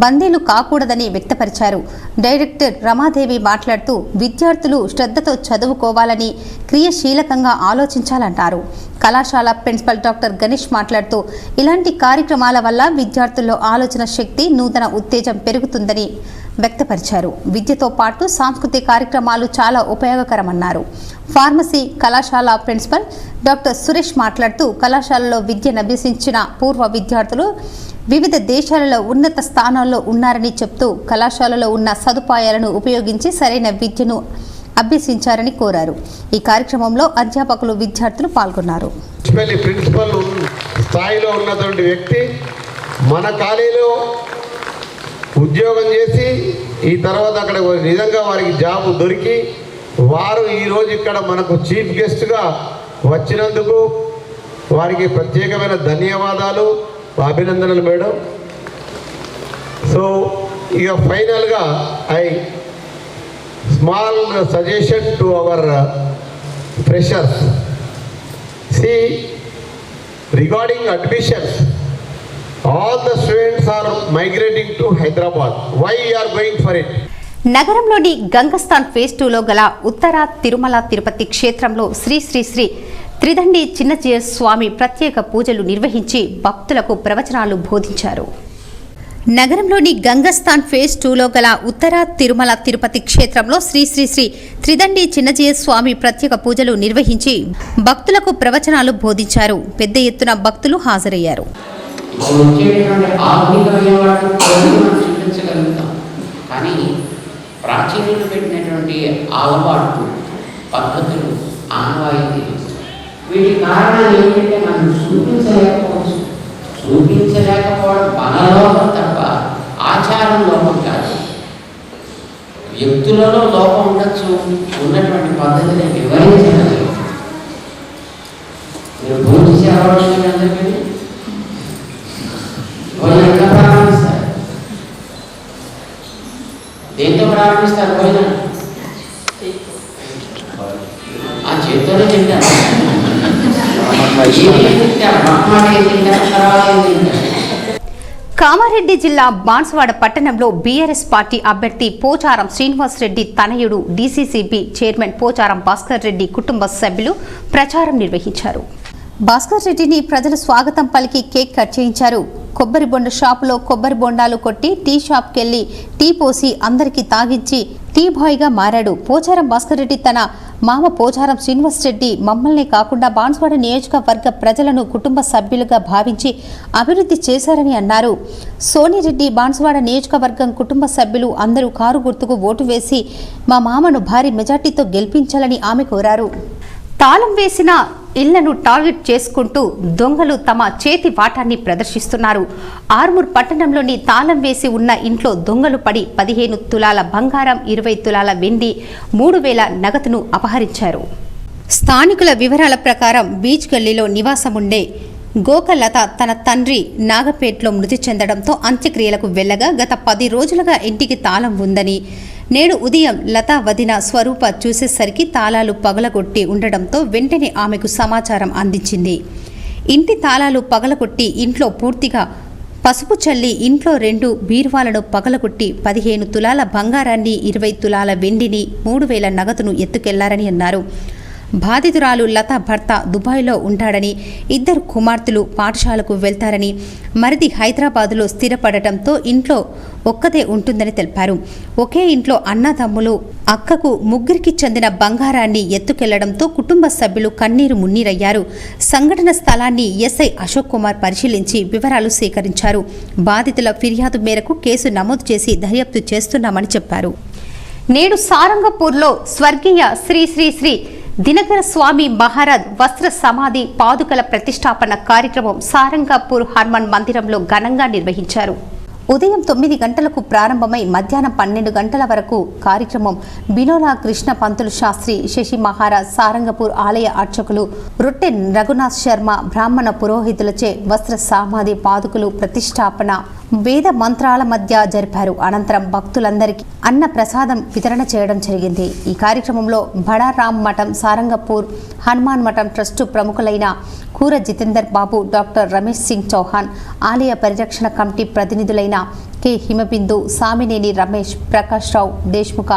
A: బందీలు కాకూడదని వ్యక్తపరిచారు. డైరెక్టర్ రమాదేవి మాట్లాడుతూ విద్యార్థులు శ్రద్ధతో చదువుకోవాలని, క్రియాశీలకంగా ఆలోచించాలన్నారు. కళాశాల ప్రిన్సిపల్ డాక్టర్ గణేష్ మాట్లాడుతూ ఇలాంటి కార్యక్రమాల వల్ల విద్యార్థుల్లో ఆలోచన శక్తి, నూతన ఉత్తేజం పెరుగుతుందని వ్యక్తపరిచారు. విద్యతో పాటు సాంస్కృతిక కార్యక్రమాలు చాలా ఉపయోగకరమన్నారు. ఫార్మసీ కళాశాల ప్రిన్సిపల్ డాక్టర్ సురేష్ మాట్లాడుతూ కళాశాలలో విద్యనభ్యసించిన పూర్వ విద్యార్థులు వివిధ దేశాలలో ఉన్నత స్థానాల్లో ఉన్నారని చెప్తూ కళాశాలలో ఉన్న సదుపాయాలను ఉపయోగించి సరైన విద్యను అభ్యసించారని కోరారు. ఈ కార్యక్రమంలో అధ్యాపకులు, విద్యార్థులు పాల్గొన్నారు.
N: ప్రిన్సిపల్ స్థాయిలో ఉన్నటువంటి వ్యక్తి మన కాలేజీలో ఉద్యోగం చేసి ఈ తర్వాత అక్కడ నిజంగా వారికి జాబ్ దొరికి వారు ఈరోజు ఇక్కడ మనకు చీఫ్ గెస్ట్గా వచ్చినందుకు వారికి ప్రత్యేకమైన ధన్యవాదాలు, అభినందనలు మేడం. సో ఇక ఫైనల్గా I small suggestion to our freshers. See, regarding admissions, all the students are migrating to Hyderabad. Why you are going for it?
A: నగరంలోని గంగస్థాన్ ఫేజ్ 2లో గల ఉత్తర తిరుమల తిరుపతి క్షేత్రంలో శ్రీ శ్రీ శ్రీ త్రిదండి చిన్నజీయ స్వామి ప్రత్యేక పూజలు నిర్వహించి భక్తులకు ప్రవచనాలు బోధించారు. నగరంలోని గంగస్థాన్ ఫేజ్ 2లో గల ఉత్తర తిరుమల తిరుపతి క్షేత్రంలో శ్రీ శ్రీ శ్రీ త్రిదండి చిన్నజీయ స్వామి ప్రత్యేక పూజలు నిర్వహించి భక్తులకు ప్రవచనాలు బోధించారు. పెద్ద ఎత్తున భక్తులు హాజరయ్యారు.
J: ప్రాచీనులు పెట్టినటువంటి అలవాట్లు, పద్ధతులు, ఆనవాయితీలు, వీటి కారణాలు ఏంటంటే మనం చూపించలేకపోవడం మన లోపం తప్ప ఆచారం లోపం కాదు. వ్యక్తులలో లోపం ఉండొచ్చు, ఉన్నటువంటి పద్ధతిని వివరించగలరు. మీరు భోజనం చేయాల్సిన అందరికీ భోజనం ఎట్లా ప్రారంభిస్తారు? దేంతో ప్రారంభిస్తారు? భోజనం ఆ చేత్తోనే తింటారు.
A: కామారెడ్డి జిల్లా బాన్సువాడ పట్టణంలో బీఆర్ఎస్ పార్టీ అభ్యర్థి పోచారం శ్రీనివాస్ రెడ్డి తనయుడు డీసీసీబీ చైర్మన్ పోచారం భాస్కర్ రెడ్డి కుటుంబ సభ్యులు ప్రచారం నిర్వహించారు. భాస్కర్ రెడ్డిని ప్రజలు స్వాగతం పలికి కేక్ కట్ చేయించారు. కొబ్బరి బొండ షాపులో కొబ్బరి బొండాలు కొట్టి టీ షాప్కెళ్లి టీ పోసి అందరికీ తాగించి టీ బాయ్గా మారాడు. పోచారం భాస్కర్ రెడ్డి తన మామ పోచారం శ్రీనివాస్ రెడ్డి మమ్మల్నే కాకుండా బాన్సువాడ నియోజకవర్గ ప్రజలను కుటుంబ సభ్యులుగా భావించి అభివృద్ధి చేశారని అన్నారు. సోనిరెడ్డి బాన్సువాడ నియోజకవర్గం కుటుంబ సభ్యులు అందరూ కారు గుర్తుకు ఓటు వేసి మా మామను భారీ మెజార్టీతో గెలిపించాలని ఆమె కోరారు. తాళం వేసిన ఇళ్లను టార్గెట్ చేసుకుంటూ దొంగలు తమ చేతి వాటాన్ని ప్రదర్శిస్తున్నారు. ఆర్మూర్ పట్టణంలోని తాళం వేసి ఉన్న ఇంట్లో దొంగలు పడి 15 తులాల బంగారం, 20 తులాల వెండి, 3000 నగదును అపహరించారు. స్థానికుల వివరాల ప్రకారం బీచ్ గల్లీలో నివాసముండే గోకలత తన తండ్రి నాగపేట్లో మృతి చెందడంతో అంత్యక్రియలకు వెళ్లగా గత 10 రోజులుగా ఇంటికి తాళం ఉందని, నేడు ఉదయం లతా వదిన స్వరూప చూసేసరికి తాళాలు పగలగొట్టి ఉండడంతో వెంటనే ఆమెకు సమాచారం అందించింది. ఇంటి తాళాలు పగలగొట్టి ఇంట్లో పూర్తిగా పసుపు చల్లి ఇంట్లో 2 బీరువాలను పగలగొట్టి 15 తులాల బంగారాన్ని, 20 తులాల వెండిని, 3000 నగదును ఎత్తుకెళ్లారని అన్నారు. బాధితురాలు లత భర్త దుబాయ్లో ఉంటాడని, 2 కుమార్తెలు పాఠశాలకు వెళ్తారని, మరిది హైదరాబాదులో స్థిరపడటంతో ఇంట్లో ఒక్కతే ఉంటుందని తెలిపారు. ఒకే ఇంట్లో అన్నదమ్ములు అక్కకు ముగ్గురికి చెందిన బంగారాన్ని ఎత్తుకెళ్లడంతో కుటుంబ సభ్యులు కన్నీరు మున్నీరయ్యారు. సంఘటన స్థలాన్ని ఎస్ఐ అశోక్ కుమార్ పరిశీలించి వివరాలు సేకరించారు. బాధితుల ఫిర్యాదు మేరకు కేసు నమోదు చేసి దర్యాప్తు చేస్తున్నామని చెప్పారు. నేడు సారంగపూర్లో స్వర్గీయ శ్రీ శ్రీ శ్రీ దినకర స్వామి మహారాజ్ వస్త్ర సమాధి పాదుకల ప్రతిష్టాపన కార్యక్రమం సారంగపూర్ హనుమాన్ మందిరంలో ఘనంగా నిర్వహించారు. ఉదయం 9 గంటలకు ప్రారంభమై మధ్యాహ్నం 12 గంటల వరకు కార్యక్రమం బినోలా కృష్ణ పంతులు శాస్త్రి, శశి మహారాజ్, సారంగపూర్ ఆలయ అర్చకులు రొట్టె రఘునాథ్ శర్మ బ్రాహ్మణ పురోహితులచే వస్త్ర సమాధి పాదుకలు ప్రతిష్టాపన వేద మంత్రాల మధ్య జరిపారు. అనంతరం భక్తులందరికీ అన్న ప్రసాదం వితరణ చేయడం జరిగింది. ఈ కార్యక్రమంలో బడారాం మఠం, సారంగపూర్ హనుమాన్ మఠం ట్రస్టు ప్రముఖులైన కూర జితేందర్ బాబు, డాక్టర్ రమేష్ సింగ్ చౌహాన్, ఆలయ పరిరక్షణ కమిటీ ప్రతినిధులైన కె హిమబిందు, సామినేని రమేష్, ప్రకాష్ రావు దేశ్ముఖ,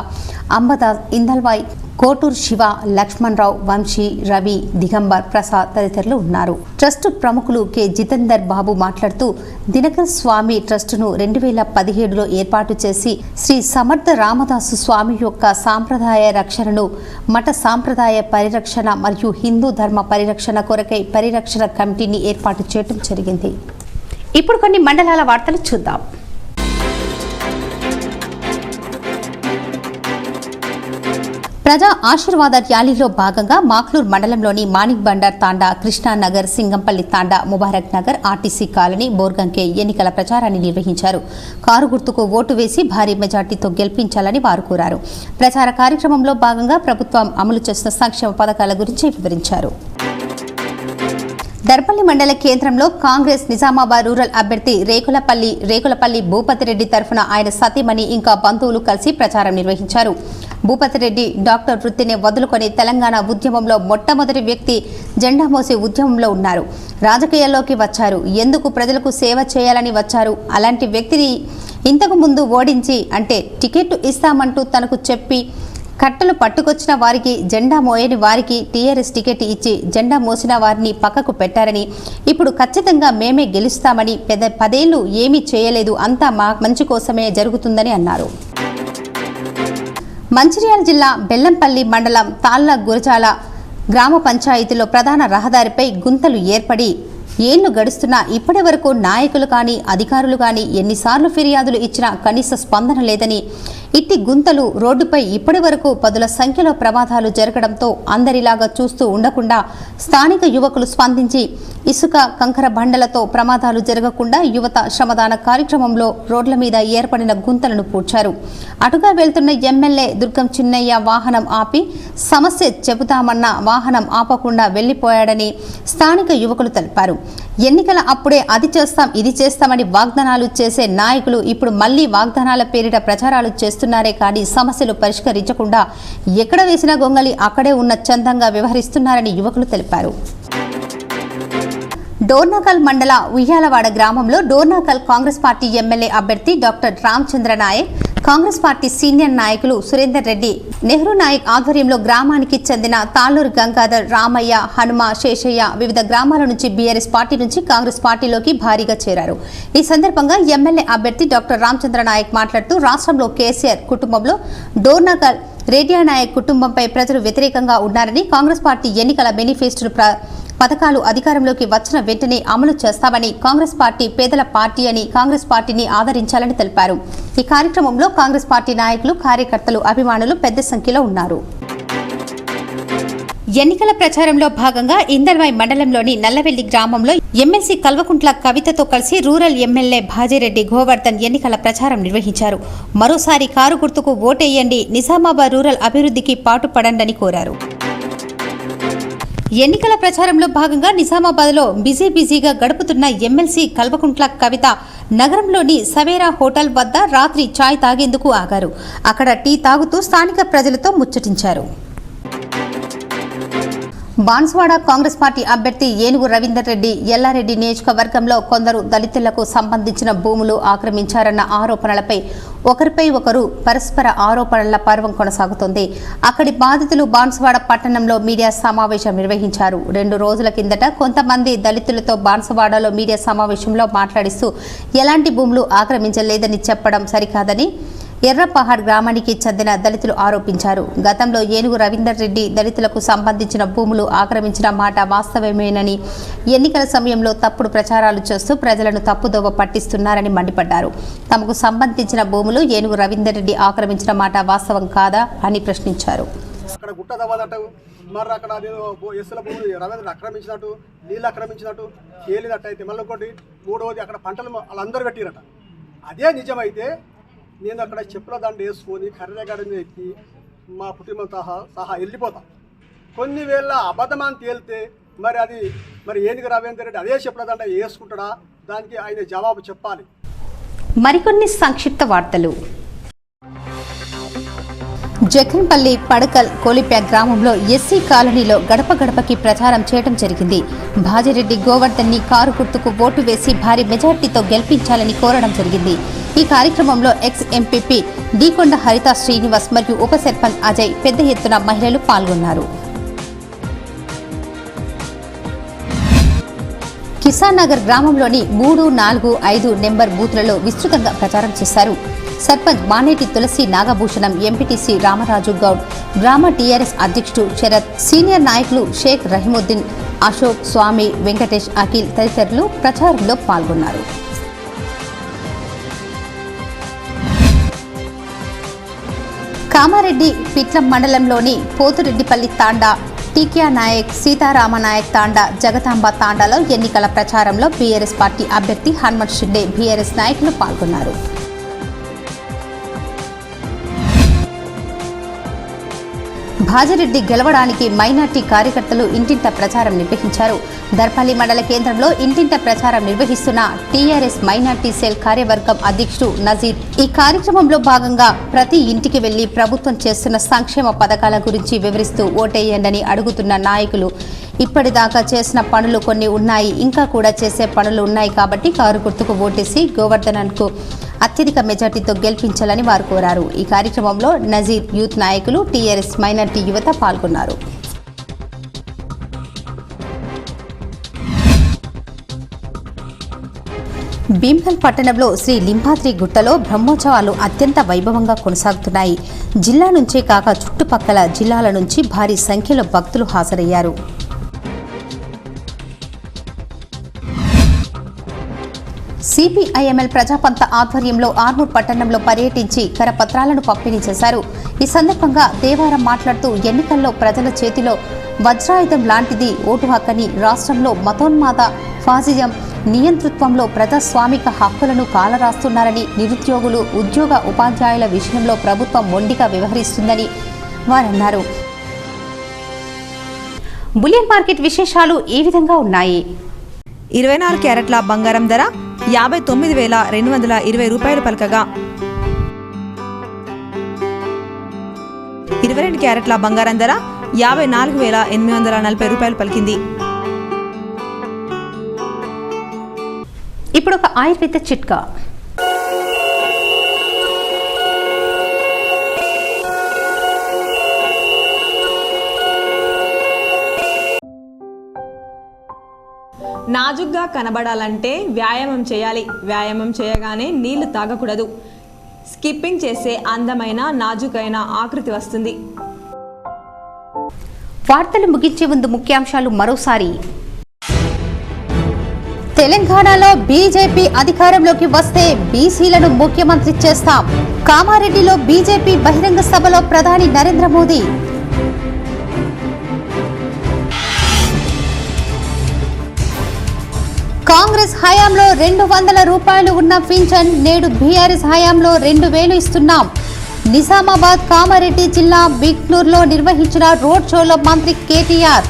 A: అంబదాస్, ఇందల్వాయ్, కోటూర్ శివ, లక్ష్మణరావు, వంశీ, రవి, దిగంబర్ ప్రసాద్ తదితరులు ఉన్నారు. ట్రస్ట్ ప్రముఖులు కె జితేందర్ బాబు మాట్లాడుతూ దినకర స్వామి ట్రస్టును 2017లో ఏర్పాటు చేసి శ్రీ సమర్థ రామదాసు స్వామి యొక్క సాంప్రదాయ రక్షణను, మఠ సాంప్రదాయ పరిరక్షణ మరియు హిందూ ధర్మ పరిరక్షణ కొరకై పరిరక్షణ కమిటీని ఏర్పాటు చేయడం జరిగింది. ఇప్పుడు కొన్ని మండలాల వార్తలు చూద్దాం. ప్రజా ఆశీర్వాద ర్యాలీలో భాగంగా మాక్లూర్ మండలంలోని మాణిక్ బండార్ తాండా, కృష్ణానగర్, సింగంపల్లి తాండా, ముబారక్ నగర్, ఆర్టీసీ కాలనీ, బోర్గంకే ఎన్నికల ప్రచారాన్ని నిర్వహించారు. కారు గుర్తుకు ఓటు వేసి భారీ మెజార్టీతో గెలిపించాలని వారు కోరారు. ప్రచార కార్యక్రమంలో భాగంగా ప్రభుత్వం అమలు చేస్తున్న సంక్షేమ పథకాల గురించి వివరించారు. దర్పల్లి మండల కేంద్రంలో కాంగ్రెస్ నిజామాబాద్ రూరల్ అభ్యర్థి రేకులపల్లి భూపతిరెడ్డి తరఫున ఆయన సతీమణి ఇంకా బంధువులు కలిసి ప్రచారం నిర్వహించారు. భూపతిరెడ్డి డాక్టర్ వృత్తిని వదులుకొని తెలంగాణ ఉద్యమంలో మొట్టమొదటి వ్యక్తి జెండా మోసే ఉద్యమంలో ఉన్నారు. రాజకీయాల్లోకి వచ్చారు. ఎందుకు ప్రజలకు సేవ చేయాలని వచ్చారు. అలాంటి వ్యక్తిని ఇంతకు ముందు ఓడించి అంటే టికెట్ ఇస్తామంటూ తనకు చెప్పి కట్టలు పట్టుకొచ్చిన వారికి, జెండా మోయని వారికి టీఆర్ఎస్ టికెట్ ఇచ్చి జెండా మోసిన వారిని పక్కకు పెట్టారని, ఇప్పుడు ఖచ్చితంగా మేమే గెలుస్తామని 10 ఏళ్లు ఏమీ చేయలేదు, అంతా మా మంచి కోసమే జరుగుతుందని అన్నారు. మంచిర్యాల జిల్లా బెల్లంపల్లి మండలం తాళ్ల గురజాల గ్రామ పంచాయతీలో ప్రధాన రహదారిపై గుంతలు ఏర్పడి ఏళ్లు గడుస్తున్నా ఇప్పటి వరకు నాయకులు కానీ అధికారులు కానీ ఎన్నిసార్లు ఫిర్యాదులు ఇచ్చినా కనీస స్పందన లేదని, ఇట్టి గుంతలు రోడ్డుపై ఇప్పటి వరకు 10ల సంఖ్యలో ప్రమాదాలు జరగడంతో అందరిలాగా చూస్తూ ఉండకుండా స్థానిక యువకులు స్పందించి ఇసుక కంకర బండలతో ప్రమాదాలు జరగకుండా యువత శ్రమదాన కార్యక్రమంలో రోడ్ల మీద ఏర్పడిన గుంతలను పూడ్చారు. అటుగా వెళ్తున్న ఎమ్మెల్యే దుర్గం చిన్నయ్య వాహనం ఆపి సమస్య చెబుతామన్న వాహనం ఆపకుండా వెళ్లిపోయాడని స్థానిక యువకులు తెలిపారు. ఎన్నికల అప్పుడే అది చేస్తాం ఇది చేస్తామని వాగ్దానాలు చేసే నాయకులు ఇప్పుడు మళ్లీ వాగ్దానాల పేరిట ప్రచారాలు చేస్తున్నారే కానీ సమస్యలు పరిష్కరించకుండా ఎక్కడ వేసిన గొంగలి అక్కడే ఉన్న చందంగా వ్యవహరిస్తున్నారని యువకులు తెలిపారు. డోర్నాకల్ మండల ఉయ్యాలవాడ గ్రామంలో డోర్నాకల్ కాంగ్రెస్ పార్టీ ఎమ్మెల్యే అభ్యర్థి doctor Ramachandra Nayak, Congress party senior నాయకులు సురేందర్ రెడ్డి, నెహ్రూ నాయక్ ఆధ్వర్యంలో గ్రామానికి చెందిన తాళ్లూరు గంగాధర్, రామయ్య, హనుమ, శేషయ్య వివిధ గ్రామాల నుంచి బీఆర్ఎస్ పార్టీ నుంచి కాంగ్రెస్ పార్టీలోకి భారీగా చేరారు. ఈ సందర్భంగా ఎమ్మెల్యే అభ్యర్థి డాక్టర్ రామచంద్ర నాయక్ మాట్లాడుతూ రాష్ట్రంలో కేసీఆర్ కుటుంబంలో డోర్నాకల్ రేడియా నాయక్ కుటుంబంపై ప్రజలు వ్యతిరేకంగా ఉన్నారని, కాంగ్రెస్ పార్టీ ఎన్నికల మేనిఫెస్టో పథకాలు అధికారంలోకి వచ్చిన వెంటనే అమలు చేస్తామని, కాంగ్రెస్ పార్టీ పేదల పార్టీ అని, కాంగ్రెస్ పార్టీని ఆదరించాలని తెలిపారు. ఈ కార్యక్రమంలో కాంగ్రెస్ పార్టీ నాయకులు, కార్యకర్తలు, అభిమానులు పెద్ద సంఖ్యలో ఉన్నారు. ఎన్నికల ప్రచారంలో భాగంగా ఇందల్వాయి మండలంలోని నల్లవెల్లి గ్రామంలో ఎమ్మెల్సీ కల్వకుంట్ల కవితతో కలిసి రూరల్ ఎమ్మెల్యే భాజిరెడ్డి గోవర్ధన్ ఎన్నికల ప్రచారం నిర్వహించారు. మరోసారి కారు గుర్తుకు ఓటేయండి, నిజామాబాద్ రూరల్ అభివృద్ధికి పాటుపడండి కోరారు. ఎన్నికల ప్రచారంలో భాగంగా నిజామాబాద్లో బిజీగా గడుపుతున్న ఎమ్మెల్సీ కల్వకుంట్ల కవిత నగరంలోని సవేరా హోటల్ వద్ద రాత్రి చాయ్ తాగేందుకు ఆగారు. అక్కడ టీ తాగుతూ స్థానిక ప్రజలతో ముచ్చటించారు. బాన్స్వాడ కాంగ్రెస్ పార్టీ అభ్యర్థి ఏనుగు రవీందర్ రెడ్డి ఎల్లారెడ్డి నియోజకవర్గంలో కొందరు దళితులకు సంబంధించిన భూములు ఆక్రమించారన్న ఆరోపణలపై ఒకరిపై ఒకరు పరస్పర ఆరోపణల పర్వం కొనసాగుతోంది. అక్కడి బాధితులు బాన్స్వాడ పట్టణంలో మీడియా సమావేశం నిర్వహించారు. 2 రోజుల కిందట కొంతమంది దళితులతో బాన్స్వాడలో మీడియా సమావేశంలో మాట్లాడిస్తూ ఎలాంటి భూములు ఆక్రమించలేదని చెప్పడం సరికాదని ఎర్రపహాడ్ గ్రామానికి చెందిన దళితులు ఆరోపించారు. గతంలో ఏనుగు రవీందర్ రెడ్డి దళితులకు సంబంధించిన భూములు ఆక్రమించిన మాట వాస్తవమేనని, ఎన్నికల సమయంలో తప్పుడు ప్రచారాలు చేస్తూ ప్రజలను తప్పుదోవ పట్టిస్తున్నారని మండిపడ్డారు. తమకు సంబంధించిన భూములు ఏనుగు రవీందర్ రెడ్డి ఆక్రమించిన మాట వాస్తవం కాదా అని ప్రశ్నించారు.
O: మరి అక్కడ ఎస్సుల భూములు రవీంద్ర ఆక్రమించినట్టు, నీళ్ళు ఆక్రమించినట్టు తేలినట్టయితే మళ్ళీ ఒకటి 3వది అక్కడ పంటలు వాళ్ళందరూ పెట్టిరట. అదే నిజమైతే నేను అక్కడ చెప్పుల దండ వేసుకొని కర్రగడ ఎక్కి మా కుటుంబంతో సహా వెళ్ళిపోతాం. కొన్ని వేళ అబద్ధమని తేలితే మరి ఏనుగు రవీందర్ రెడ్డి అదే చెప్పుల దండ వేసుకుంటాడా? దానికి ఆయన జవాబు చెప్పాలి.
A: మరికొన్ని సంక్షిప్త వార్తలు. జఖన్పల్లి పడకల్ కోలిప్యా గ్రామంలో ఎస్సీ కాలనీలో గడప గడపకి ప్రచారం చేయడం జరిగింది. భాజిరెడ్డి గోవర్ధన్ని కారు గుర్తుకు ఓటు వేసి భారీ మెజార్టీతో గెలిపించాలని కోరడం జరిగింది. ఈ కార్యక్రమంలో ఎక్స్ ఎంపీపీ డీకొండ హరిత శ్రీనివాస్ మరియు ఉప సర్పంచ్ అజయ్ పెద్ద ఎత్తున మహిళలు పాల్గొన్నారు. కిసాన్ నగర్ గ్రామంలోని 3, 4, 5 నెంబర్ బూత్లలో విస్తృతంగా ప్రచారం చేశారు. సర్పంచ్ మానేటి తులసి నాగభూషణం, ఎంపీటీసీ రామరాజు గౌడ్, గ్రామ టీఆర్ఎస్ అధ్యక్షుడు శరత్, సీనియర్ నాయకులు షేక్ రహీముద్దీన్, అశోక్, స్వామి, వెంకటేష్, అఖిల్ తదితరులు ప్రచారంలో పాల్గొన్నారు. కామారెడ్డి పిట్లం మండలంలోని పోతురెడ్డిపల్లి తాండా, టీకియా నాయక్, సీతారామనాయక్ తాండా, జగతాంబ తాండాలో ఎన్నికల ప్రచారంలో బీఆర్ఎస్ పార్టీ అభ్యర్థి హనుమంత్ షిండే, బీఆర్ఎస్ నాయకులు పాల్గొన్నారు. భాజిరెడ్డి గెలవడానికి మైనార్టీ కార్యకర్తలు ఇంటింట ప్రచారం నిర్వహించారు. దర్పల్లి మండల కేంద్రంలో ఇంటింట ప్రచారం నిర్వహిస్తున్న టీఆర్ఎస్ మైనార్టీ సెల్ కార్యవర్గం అధ్యక్షుడు నజీర్ ఈ కార్యక్రమంలో భాగంగా ప్రతి ఇంటికి వెళ్లి ప్రభుత్వం చేస్తున్న సంక్షేమ పథకాల గురించి వివరిస్తూ ఓటేయండని అడుగుతున్న నాయకులు ఇప్పటిదాకా చేసిన పనులు కొన్ని ఉన్నాయి, ఇంకా కూడా చేసే పనులు ఉన్నాయి కాబట్టి కారు గుర్తుకు ఓటేసి గోవర్ధన్కు అత్యధిక మెజార్టీతో గెలిపించాలని వారు కోరారు. ఈ కార్యక్రమంలో నజీర్, యూత్ నాయకులు, టీఆర్ఎస్ మైనార్టీ యువత పాల్గొన్నారు. భీమ్గల్ పట్టణంలో శ్రీ లింబాద్రి గుట్టలో బ్రహ్మోత్సవాలు అత్యంత వైభవంగా కొనసాగుతున్నాయి. జిల్లా నుంచే కాక చుట్టుపక్కల జిల్లాల నుంచి భారీ సంఖ్యలో భక్తులు హాజరయ్యారు. సిపిఐఎంఎల్ ప్రజాపంత ఆధ్వర్యంలో ఆర్మూర్ పట్టణంలో పర్యటించి కరపత్రాలను పంపిణీ చేశారు. ఈ సందర్భంగా దేవారం మాట్లాడుతూ ఎన్నికల్లో ప్రజల చేతిలో వజ్రాయుధం లాంటిది ఓటు హక్కని, రాష్ట్రంలో మతోన్మాద ఫాసిజం నియంతృత్వంలో ప్రజాస్వామిక హక్కులను కాలరాస్తున్నారని, నిరుద్యోగులు, ఉద్యోగ ఉపాధ్యాయుల విషయంలో ప్రభుత్వం మొండిగా వ్యవహరిస్తుందని వారన్నారు. బులియన్ మార్కెట్ విశేషాలు ఈ విధంగా ఉన్నాయి.
P: 24 క్యారెట్ల బంగారం ధర 59,220 రూపాయలు పలకగా 22 క్యారెట్ల బంగారం ధర 54,840 రూపాయలు పలికింది.
A: ఇప్పుడు ఒక ఆయుర్వేద చిట్కా.
P: నాజుగ్గా కనబడాలంటే వ్యాయామం చేయాలి. వ్యాయామం చేయగానే నీళ్లు తాగకూడదు. స్కిప్పింగ్ చేసే అందమైన నాజుకైన ఆకృతి వస్తుంది.
A: వార్తలు ముగించే ముందు ముఖ్యాంశాలు మరోసారి. తెలంగాణలో బీజేపీ అధికారంలోకి వస్తే బీసీలను ముఖ్యమంత్రి చేస్తాం. కామారెడ్డిలో బీజేపీ బహిరంగ సభలో ప్రధాని నరేంద్ర మోదీ. కాంగ్రెస్ హయాంలో 200 రూపాయలు ఉన్న పింఛన్ నేడు బీఆర్ఎస్ హయాంలో 2,000 ఇస్తున్నాం. నిజామాబాద్, కామారెడ్డి జిల్లా బిక్నూర్లో నిర్వహించిన రోడ్ షోలో మంత్రి కేటీఆర్.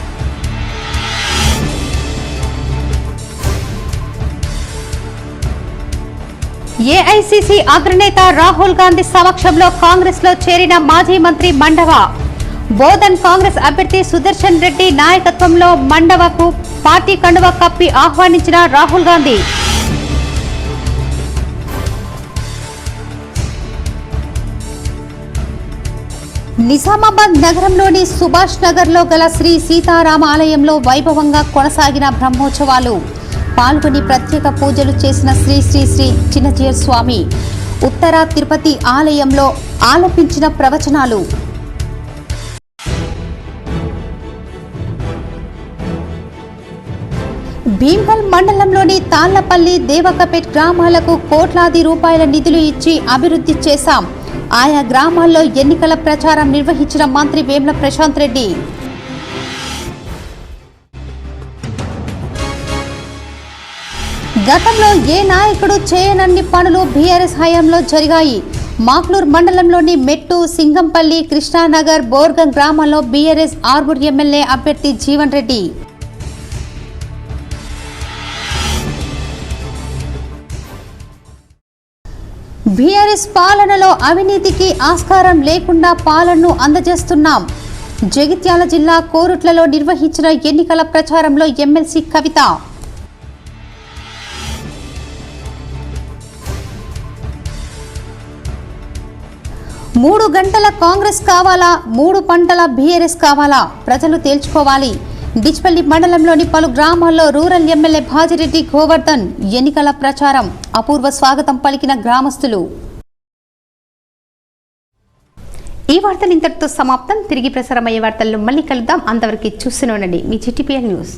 A: ఏఐసీసీ అగ్రనేత రాహుల్ గాంధీ సమక్షంలో కాంగ్రెస్లో చేరిన మాజీ మంత్రి మండవ. బోధన్ కాంగ్రెస్ అభ్యర్థి సుదర్శన్ రెడ్డి నాయకత్వంలో మండవకు పార్టీ కండువ కప్పి ఆహ్వానించిన రాహుల్ గాంధీ. నిజామాబాద్ నగరంలోని సుభాష్ నగర్లో గల శ్రీ సీతారామ ఆలయంలో వైభవంగా కొనసాగిన బ్రహ్మోత్సవాలు. పాల్గొని ప్రత్యేక పూజలు చేసిన శ్రీ శ్రీ శ్రీ చిన్నజీయర్ స్వామి. ఉత్తర తిరుపతి ఆలయంలో ఆలపించిన ప్రవచనాలు. భీమ్గల్ మండలంలోని తాళ్లపల్లి, దేవకపేట్ గ్రామాలకు కోట్లాది రూపాయల నిధులు ఇచ్చి అభివృద్ధి చేశాం. ఆయా గ్రామాల్లో ఎన్నికల ప్రచారం నిర్వహించిన మంత్రి వేముల ప్రశాంత్ రెడ్డి. గతంలో ఏ నాయకుడు చేయనన్ని పనులు బీఆర్ఎస్ హయాంలో జరిగాయి. మాక్లూర్ మండలంలోని మెట్టు, సింగంపల్లి, కృష్ణానగర్, బోర్గం గ్రామాల్లో బీఆర్ఎస్ ఆర్మూర్ ఎమ్మెల్యే అభ్యర్థి జీవన్ రెడ్డి. బీఆర్ఎస్ పాలనలో అవినీతికి ఆస్కారం లేకుండా పాలనను అందజేస్తున్నాం. జగిత్యాల జిల్లా కోరుట్లలో నిర్వహించిన ఎన్నికల ప్రచారంలో ఎమ్మెల్సీ కవిత. మూడు గంటల కాంగ్రెస్ కావాలా, 3 పంటల బీఆర్ఎస్ కావాలా, ప్రజలు తేల్చుకోవాలి. డిచ్పల్లి మండలంలోని పలు గ్రామాల్లో రూరల్ ఎమ్మెల్యే భాజిరెడ్డి గోవర్ధన్ ఎన్నికల ప్రచారం. అపూర్వ స్వాగతం పలికిన గ్రామస్తులు. ఈ వార్తలు ఇంతటితో సమాప్తం. తిరిగి ప్రసారమయ్యే వార్తల్లో మళ్ళీ కలుద్దాం. అంతవరకు చూస్తూనే ఉండండి మీ GTPL న్యూస్.